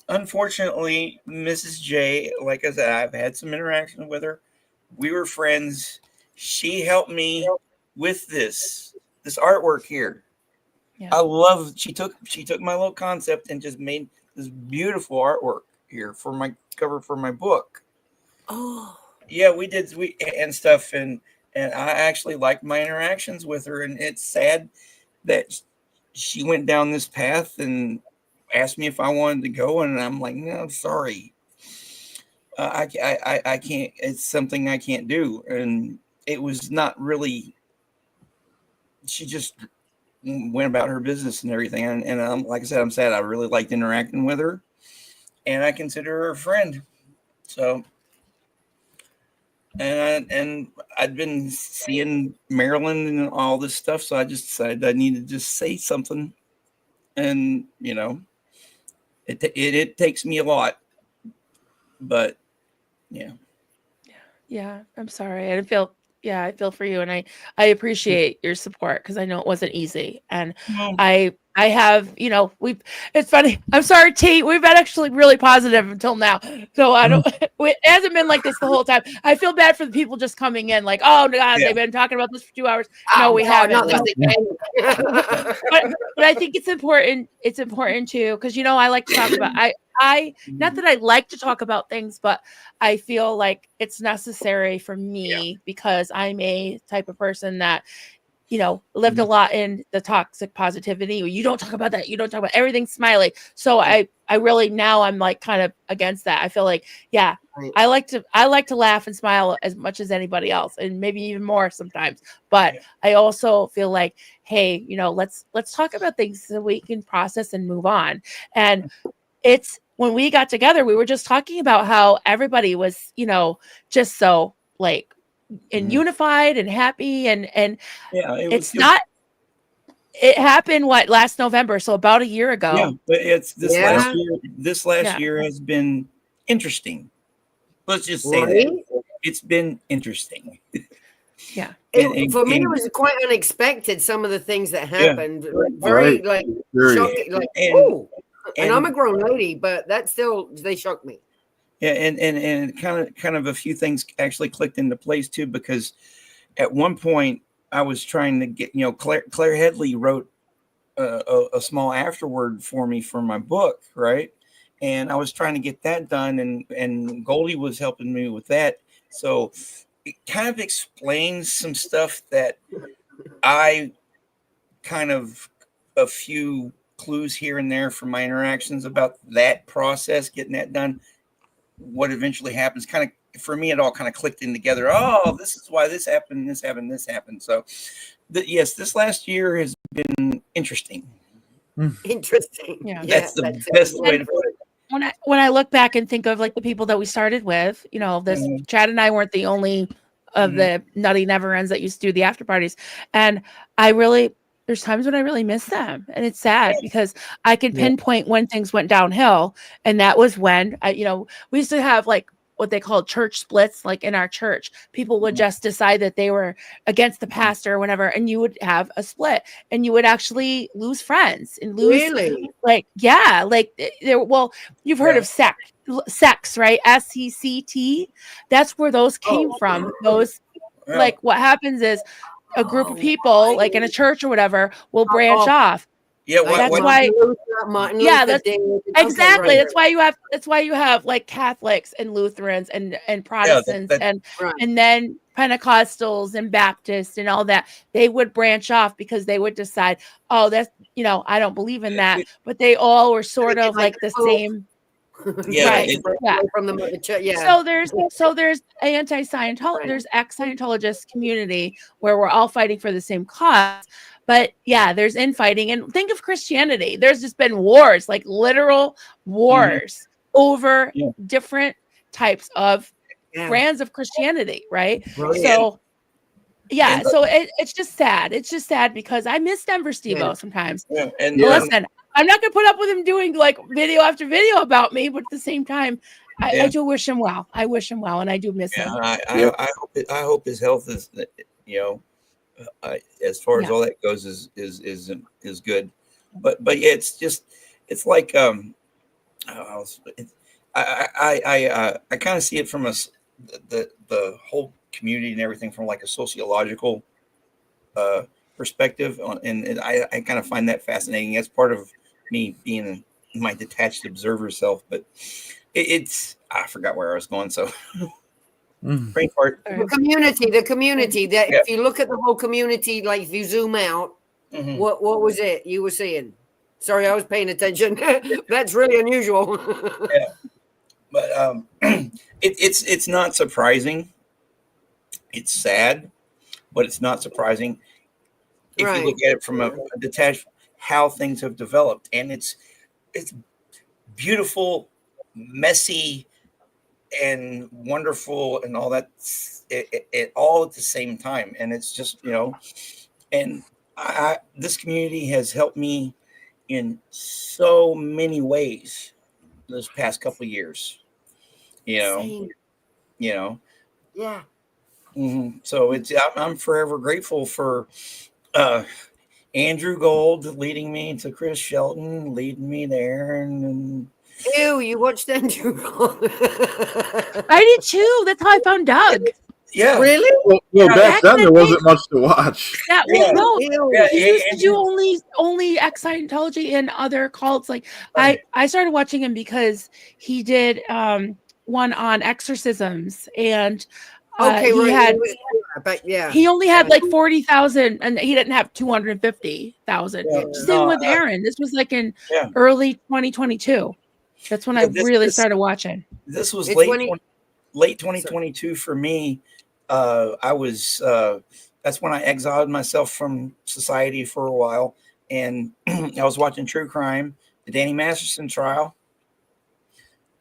unfortunately, Mrs. J, like I said, I've had some interaction with her. We were friends. She helped me with this artwork here. Yeah. I love. She took my little concept and just made this beautiful artwork here for my cover for my book. Oh, yeah, we and stuff, and I actually liked my interactions with her, and it's sad that she went down this path and asked me if I wanted to go, and I'm like, no, sorry, I can't. It's something I can't do, and it was not really. She just went about her business and everything, and I'm like I said, I'm sad. I really liked interacting with her, and I consider her a friend. So. And I'd been seeing Maryland and all this stuff, so I just decided I needed to just say something, and it takes me a lot, but Yeah, I'm sorry. I feel for you, and I appreciate your support because I know it wasn't easy, and I have, it's funny. I'm sorry, T. We've been actually really positive until now. So I don't, it hasn't been like this the whole time. I feel bad for the people just coming in like, oh God, they've been talking about this for 2 hours. No, we haven't. But I think it's important. It's important too. Cause I like to talk about, not that I like to talk about things, but I feel like it's necessary for me because I'm a type of person that, lived a lot in the toxic positivity. You don't talk about that. You don't talk about everything smiley. So I really, now I'm like kind of against that. I feel like, I like to laugh and smile as much as anybody else, and maybe even more sometimes. But I also feel like, hey, let's talk about things so we can process and move on. And it's when we got together, we were just talking about how everybody was, just so like and unified and happy and it happened last November, so about a year ago. Yeah, but it's this last year has been interesting. Let's just say that it's been interesting. Yeah. For me, it was quite unexpected. Some of the things that happened, very shocking. Like, and I'm a grown lady, but they shocked me. Yeah, and kind of a few things actually clicked into place too, because at one point I was trying to get, Claire Headley wrote a small afterword for me for my book, right? And I was trying to get that done, and Goldie was helping me with that. So it kind of explains some stuff that I kind of a few clues here and there from my interactions about that process, getting that done. What eventually happens, kind of for me, it all kind of clicked in together. Oh, this is why this happened, this happened, this happened. So, yes, this last year has been interesting. Interesting. Yeah, that's the best way to put it. When I look back and think of like the people that we started with, Chad and I weren't the only of the nutty never ends that used to do the after parties, and there's times when I really miss them, and it's sad because I can pinpoint when things went downhill, and that was when we used to have like what they call church splits. Like in our church, people would just decide that they were against the pastor or whatever, and you would have a split, and you would actually lose friends and lose you've heard of sex, right? SECT. That's where those came from. Those like what happens is a group of people, like in a church or whatever, will branch off. Yeah, that's why. Exactly. That's why you have like Catholics and Lutherans and Protestants and then Pentecostals and Baptists and all that. They would branch off because they would decide, oh, that's I don't believe in that, but they all were sort of like the same. From the church. So there's anti-Scientology, there's ex-Scientologist community where we're all fighting for the same cause. But there's infighting, and think of Christianity. There's just been wars, like literal wars over different types of brands of Christianity, right? So Yeah, And so it's just sad. It's just sad because I miss Denver Steve-O sometimes. yeah, But listen, I'm not gonna put up with him doing like video after video about me, but at the same time, I do wish him well. I wish him well, and I do miss him. I hope his health is, as far as all that goes, is good. But yeah, it's like I kind of see it from the whole community and everything from like a sociological perspective, and I kind of find that fascinating. That's part of me being my detached observer self. But it's I forgot where I was going. So brain fart. The community. That if you look at the whole community, like if you zoom out, what was it you were seeing? Sorry, I was paying attention. That's really unusual. Yeah, but it's not surprising. It's sad, but it's not surprising if you look at it from a detached how things have developed, and it's beautiful, messy, and wonderful, and all that. It all at the same time, and it's just and this community has helped me in so many ways this past couple of years. Same. Yeah. Mm-hmm. So I'm forever grateful for Andrew Gold leading me to Chris Shelton, leading me there, and Ew, you watched Andrew Gold. I did too. That's how I found Doug. Yeah. Really? Well, back then there wasn't much to watch. Yeah, well, no, Yeah, he used to do only Scientology and other cults. Like I started watching him because he did one on exorcisms, and he only had like 40,000, and he didn't have 250,000. Same with Aaron. This was like in early 2022. That's when I really started watching. This was late 2022 for me. I was that's when I exiled myself from society for a while, and I was watching true crime, the Danny Masterson trial,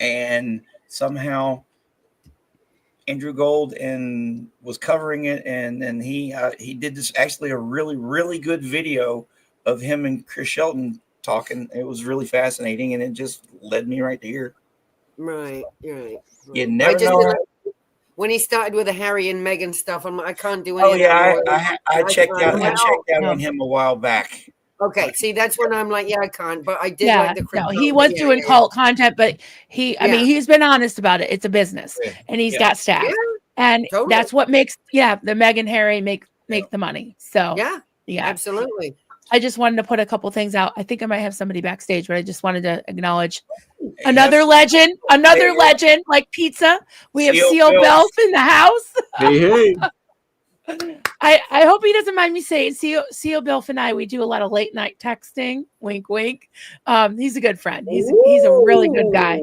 and somehow Andrew Gold was covering it, and then he did this actually a really, really good video of him and Chris Shelton talking. It was really fascinating, and it just led me right to here. Right. You never know. When he started with the Harry and Meghan stuff, I can't do Oh any of yeah, that. I checked out. I checked out on him a while back. Okay, see, that's when I'm like, I can't. But I did like the crypto. No, he was doing cult content, but I mean, he's been honest about it. It's a business, and he's got staff, and that's what makes the Meghan Harry make the money. So yeah, absolutely. I just wanted to put a couple things out. I think I might have somebody backstage, but I just wanted to acknowledge another legend like pizza. We have CO Belf in the house. Hey. I hope he doesn't mind me saying CO Belf and I, we do a lot of late night texting. Wink, wink. He's a good friend. He's a really good guy.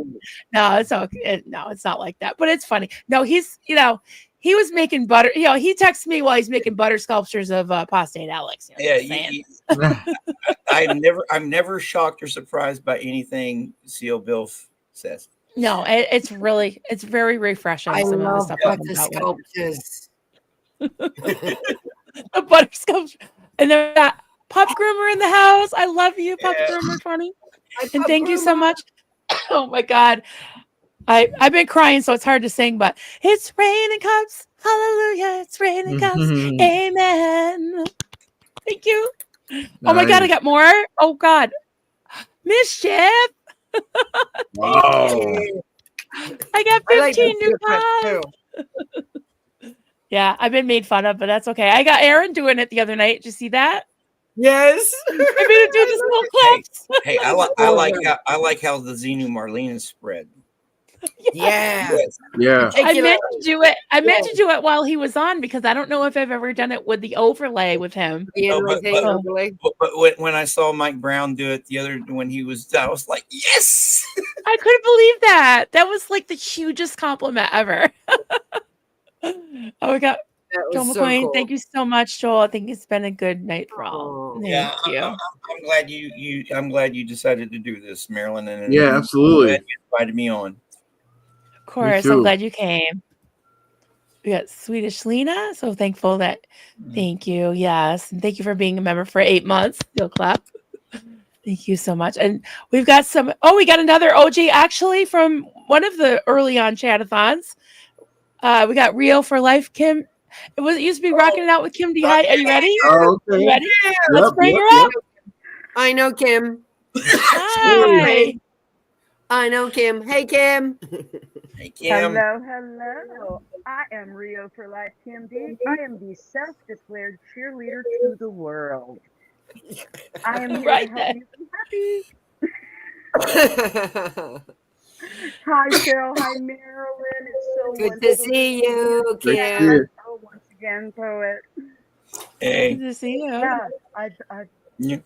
No, it's okay. No, it's not like that, but it's funny. No, he's he was making butter. He texts me while he's making butter sculptures of Apostate Alex. I'm never shocked or surprised by anything CO Bilf says. No, it's very refreshing. I some love of the stuff butter sculptures. The butter sculpture, and then that Pup Groomer in the house. I love you, Pup Groomer 20, and thank you so much. Oh my God. I've been crying, so it's hard to sing, but it's raining cups. Hallelujah. It's raining cups. Amen. Thank you. Nice. Oh my God, I got more. Oh God. Mischief. Wow. I got 15 new cups. Yeah, I've been made fun of, but that's okay. I got Aaron doing it the other night. Did you see that? Yes. I made him do this little clips. Hey, I like how the Xenu Marlene is spread. Yeah. I meant to do it. I meant to do it while he was on because I don't know if I've ever done it with the overlay with him. But when I saw Mike Brown do it when he was, I was like, yes. I couldn't believe that. That was like the hugest compliment ever. Oh, we got Joel McQueen. Cool. Thank you so much, Joel. I think it's been a good night for all. Thank you. I'm glad you decided to do this, Marilyn. And absolutely. I'm glad you invited me on. Of course, I'm glad you came. We got Swedish Lena. So thankful that. Thank you. Yes. And thank you for being a member for 8 months. You'll clap. Thank you so much. And we've got we got another OG actually from one of the early on chatathons. We got Rio for Life, Kim. It used to be Rocking It Out with Kim D. Hi. Are you ready? Oh, Are okay. you ready? Yeah. Let's bring her up. I know Kim. Hi. I know Kim. Hey, Kim. Hey, Kim. Hello. I am Rio for Life, Kim D. I am the self-declared cheerleader to the world. I am here to help you be happy. Hi, Cheryl. Hi, Marilyn. It's so Good wonderful to see you, Good to see Kim. you. Oh, once again, poet. Hey. Good to see you. Yeah,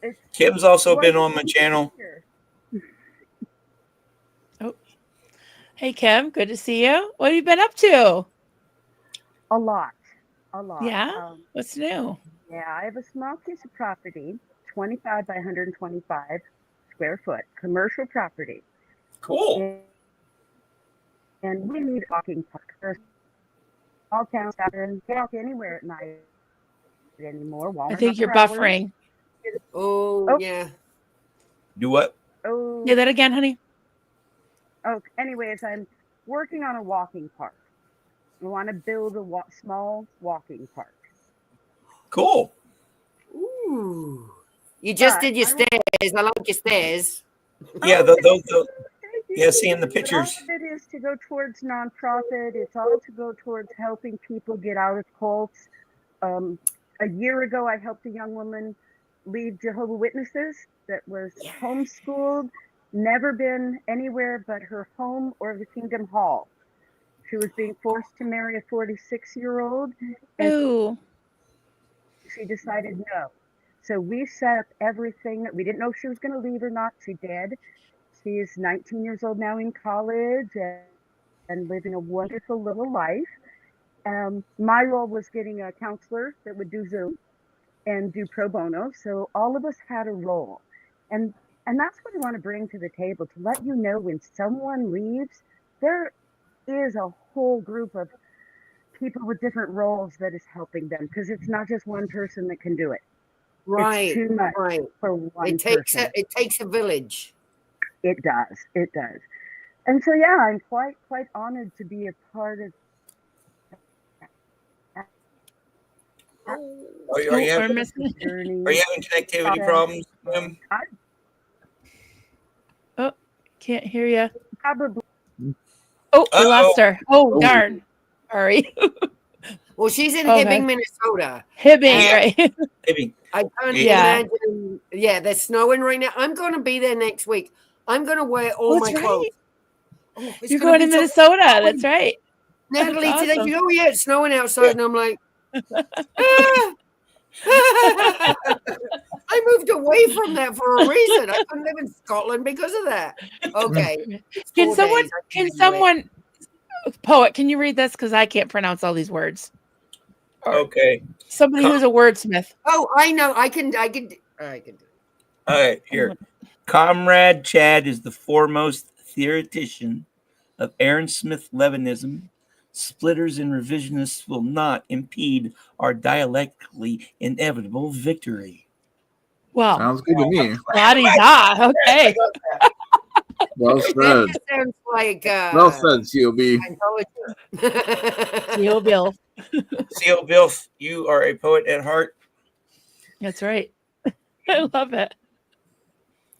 it's Kim's also been on my wonderful to be channel. here. Oh, hey Kim. Good to see you. What have you been up to? A lot. Yeah. What's new? Yeah, I have a small piece of property, 25 by 125 square foot, commercial property. Cool. And we need walking park. All towns can't walk anywhere at night anymore. Walmart I think you're hours. buffering. Oh, yeah. Do what? Oh, Say that again, honey. oh. Anyways, I'm working on a walking park. I want to build a small walking park. Cool. Ooh. You just did your stairs. I like your stairs. Yeah, those. Yeah, seeing the pictures. All of it is to go towards nonprofit. It's all to go towards helping people get out of cults. A year ago, I helped a young woman leave Jehovah's Witnesses that was homeschooled, never been anywhere but her home or the Kingdom Hall. She was being forced to marry a 46-year-old, and Ooh. she decided no. So we set up everything that we didn't know if she was going to leave or not. She did. She is 19 years old now in college and living a wonderful little life. My role was getting a counselor that would do Zoom and do pro bono. So all of us had a role. And that's what I want to bring to the table, to let you know when someone leaves, there is a whole group of people with different roles that is helping them, because it's not just one person that can do it. Right. It's too much for one person. It takes a village. It does. And so yeah, I'm quite honored to be a part of Are you having connectivity problems, Kim? Oh, can't hear you. Probably. Oh, we lost her. Oh, darn. Sorry. Well, she's in Hibbing, Minnesota. Hibbing, right? Hibbing. I can't imagine. Yeah, they're snowing right now. I'm going to be there next week. I'm going to wear all my clothes. Oh, you're going to Minnesota. That's right. Natalie, That's today, awesome. you know, yeah, it's snowing outside, and I'm like, I moved away from that for a reason. I couldn't live in Scotland because of that. Okay. Can someone, poet, can you read this? Because I can't pronounce all these words. Okay. Somebody who's a wordsmith. Oh, I know. I can do it. All right, here. Comrade Chad is the foremost theoretician of Aaron Smith Levinism. Splitters and revisionists will not impede our dialectically inevitable victory. Well, sounds good to me. La-di-da. Okay. Well said. That sounds like well said, COB. CO Bill. CO Bill, you are a poet at heart. That's right. I love it.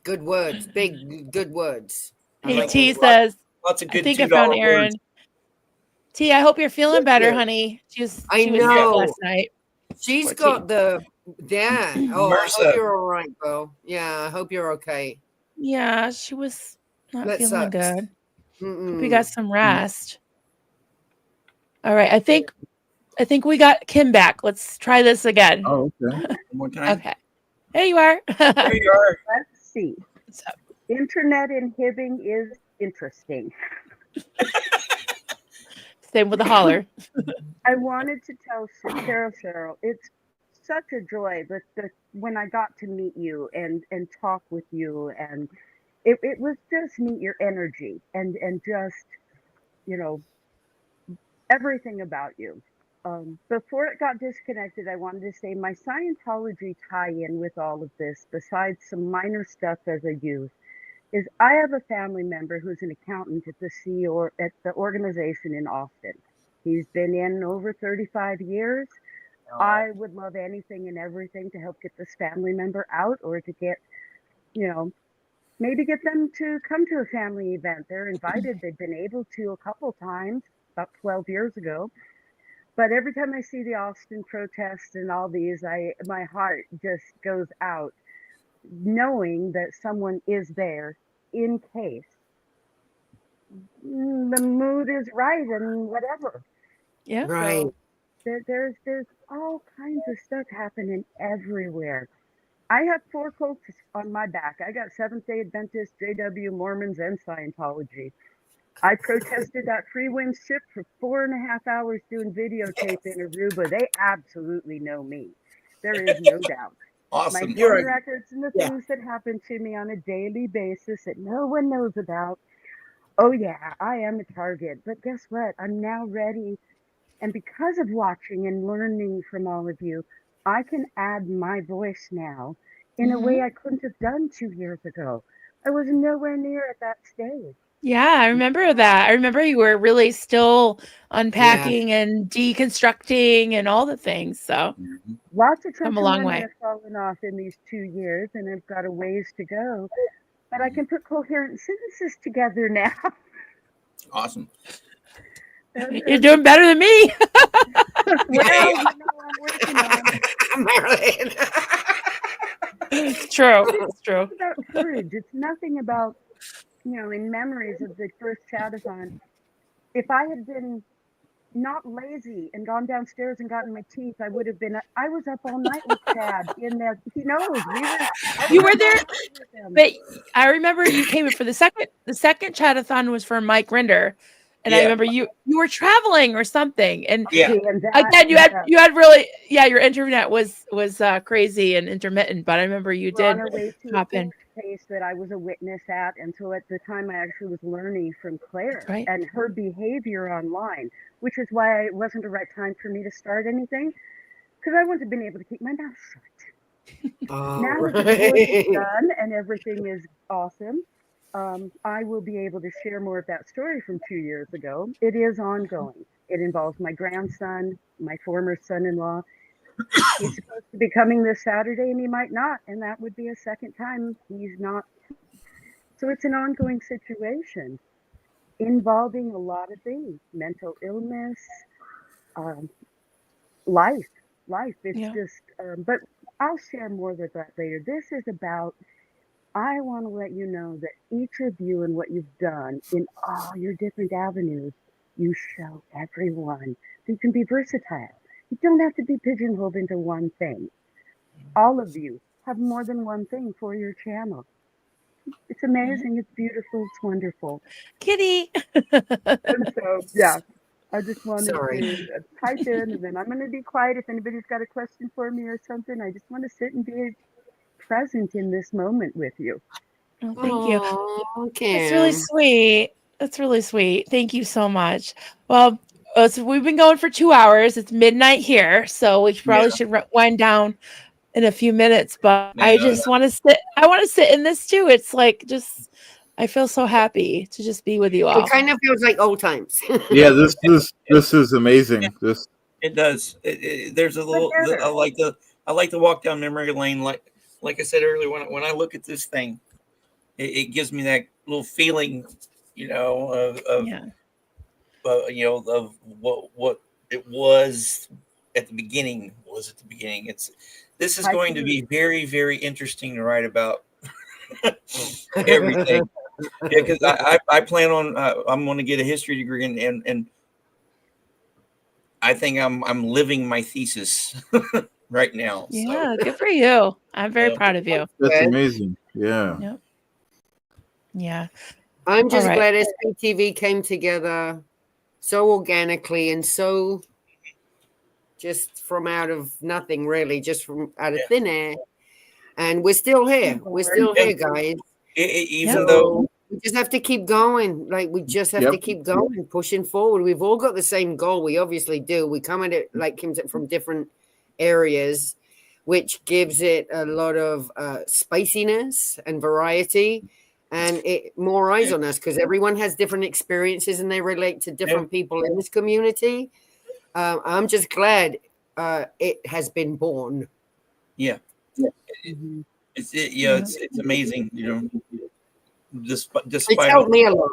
Good words. Big good words. Hey, T says, lots of good I think I found Aaron. words. T, I hope you're feeling better, honey. She was sick last night. She's got Oh, I hope you're all right, bro. Yeah, I hope you're okay. Yeah, she was not That feeling sucks. good. Hope you got some rest. All right, I think we got Kim back. Let's try this again. Oh, okay. One more time. Okay. There you are. There you are. Let's see. Internet in Hibbing is interesting. Same with the holler. I wanted to tell Cheryl, it's such a joy that when I got to meet you and talk with you, and it was just neat, your energy and just, you know, everything about you. Before it got disconnected, I wanted to say my Scientology tie-in with all of this, besides some minor stuff as a youth, is I have a family member who's an accountant at the CEO at the organization in Austin. He's been in over 35 years. I would love anything and everything to help get this family member out, or to get, maybe get them to come to a family event. They're invited. They've been able to a couple times, about 12 years ago. But every time I see the Austin protests and all these, my heart just goes out, knowing that someone is there in case the mood is right and whatever. Yeah. Right. So there's all kinds of stuff happening everywhere. I have 4 cults on my back. I got Seventh-day Adventists, JW, Mormons, and Scientology. I protested that free wind ship for 4.5 hours doing videotape in Aruba. They absolutely know me. There is no doubt. Awesome. My phone records and the things that happen to me on a daily basis that no one knows about. Oh yeah, I am a target. But guess what? I'm now ready. And because of watching and learning from all of you, I can add my voice now in a way I couldn't have done 2 years ago. I was nowhere near at that stage. Yeah, I remember that. I remember you were really still unpacking and deconstructing and all the things. So lots of come a long way. have fallen off in these 2 years, and I've got a ways to go. But I can put coherent sentences together now. Awesome. You're doing better than me. Well, I'm working on it. Marilyn. It's true. It's true. It's about courage. It's nothing about, in memories of the first chat-a-thon. If I had been not lazy and gone downstairs and gotten my teeth, I would have been. I was up all night with Chad in there. He knows. You were there, but I remember you came in for the second. The second chat-a-thon was for Mike Rinder, and I remember you were traveling or something. And again, you had really your internet was crazy and intermittent, but I remember you did hop in. Case that I was a witness at, and so at the time I actually was learning from Claire and her behavior online, which is why it wasn't the right time for me to start anything, because I wouldn't have been able to keep my mouth shut. Now that the divorce is done and everything is awesome, I will be able to share more of that story from 2 years ago. It is ongoing. It involves my grandson, my former son-in-law. He's supposed to be coming this Saturday, and he might not, and that would be a second time he's not. So it's an ongoing situation involving a lot of things: mental illness, life. It's just, but I'll share more of that later. This is about, I want to let you know that each of you and what you've done in all your different avenues, you show everyone that you can be versatile. You don't have to be pigeonholed into one thing. All of you have more than one thing for your channel. It's amazing. It's beautiful. It's wonderful. Kitty. And so, yeah, I just wanted to type in, and then I'm going to be quiet. If anybody's got a question for me or something, I just want to sit and be present in this moment with you. Oh, thank you. That's really sweet. That's really sweet. Thank you so much. Well, so we've been going for 2 hours. It's midnight here, so we probably should wind down in a few minutes. But I just want to sit. I want to sit in this too. It's like I feel so happy to just be with you all. It kind of feels like old times. Yeah, this is amazing. It does. There's a little. I like to walk down memory lane. Like I said earlier, when I look at this thing, it gives me that little feeling, of what it was at the beginning. This is going to be very, very interesting to write about everything. Because I plan on I'm going to get a history degree, and I think I'm living my thesis right now. Yeah, good for you. I'm very proud of you. That's amazing. Yeah. Yep. Yeah. I'm just glad SPTV came together so organically and so just from out of nothing, really, just from out of thin air. And we're still here. We're still here, guys. Even though We just have to keep going. Like we just have to keep going, pushing forward. We've all got the same goal. We obviously do. We come at it like Kim said from different areas, which gives it a lot of spiciness and variety, and more eyes on us because everyone has different experiences and they relate to different people in this community. I'm just glad it has been born. Yeah. It's amazing, you know. Despite It's helped me a lot.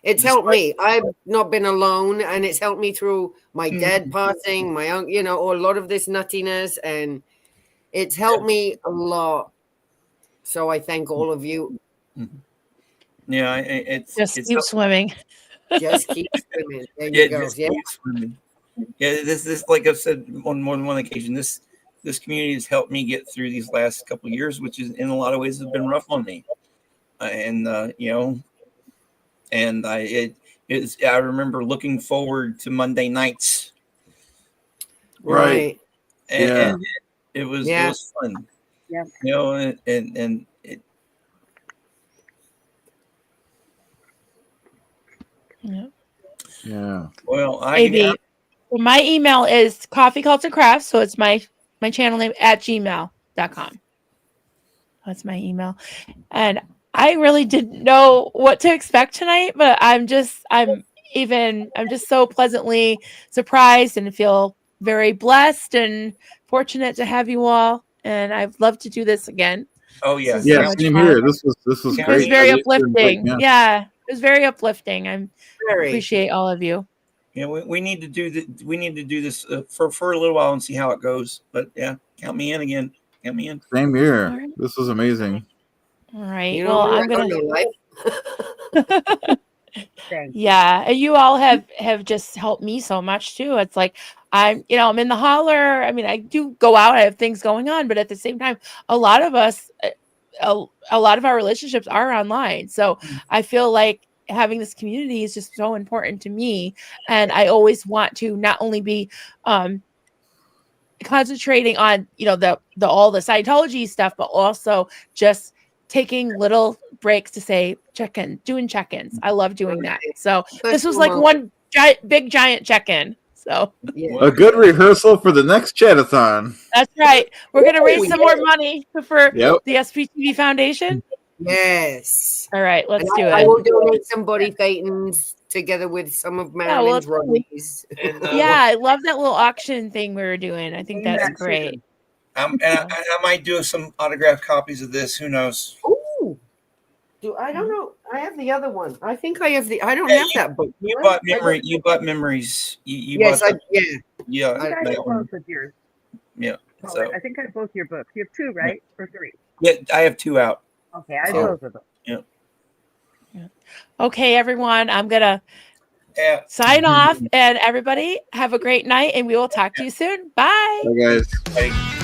It's helped me. I've not been alone, and it's helped me through my dad passing, my own, or a lot of this nuttiness, and it's helped me a lot. So I thank all of you. Yeah, it's keep swimming. Just keep swimming. There you go. Keep swimming. Yeah, this like I've said on more than one occasion, this community has helped me get through these last couple of years, which is in a lot of ways has been rough on me. And I remember looking forward to Monday nights. Right. And it was fun. Yeah. And it. Yeah. Well, my email is Coffee Cults and Crafts, so it's my channel name at gmail.com. That's my email. And I really didn't know what to expect tonight, but I'm just so pleasantly surprised and feel very blessed and fortunate to have you all. And I'd love to do this again. Oh yeah. Yeah, same here. This was It great. was very uplifting. Yeah, it was very uplifting. I appreciate all of you. Yeah, we need to do this for a little while and see how it goes. But yeah, count me in again. Count me in. Same here. Right. This was amazing. All right. Well, I'm gonna. Thanks. Yeah, and you all have just helped me so much too. It's like I'm in the holler. I mean, I do go out. I have things going on, but at the same time, a lot of us, a lot of our relationships are online. So I feel like having this community is just so important to me, and I always want to not only be concentrating on the all the Scientology stuff, but also just taking little breaks to say doing check-ins. I love doing that. So this was like one big giant check-in. So a good rehearsal for the next chat-a-thon. That's right. We're gonna raise some more money for the SPTV Foundation. Yes. All right, let's do it. I will donate some body thetans together with some of Marilyn's Ronnie's. I love that little auction thing we were doing. I think that's great. And I might do some autographed copies of this. Who knows? Ooh. I don't know. I have the other one. I think I have I don't have that book. You bought memory. You bought memories. Yes, bought yeah. I have both of yours. Yeah. So I think I have both your books. You have two, right? Or three? Yeah, I have two out. Okay, I have both of them. Yeah. Okay, everyone. I'm gonna sign off, and everybody have a great night, and we will talk to you soon. Bye. Bye, guys. Bye.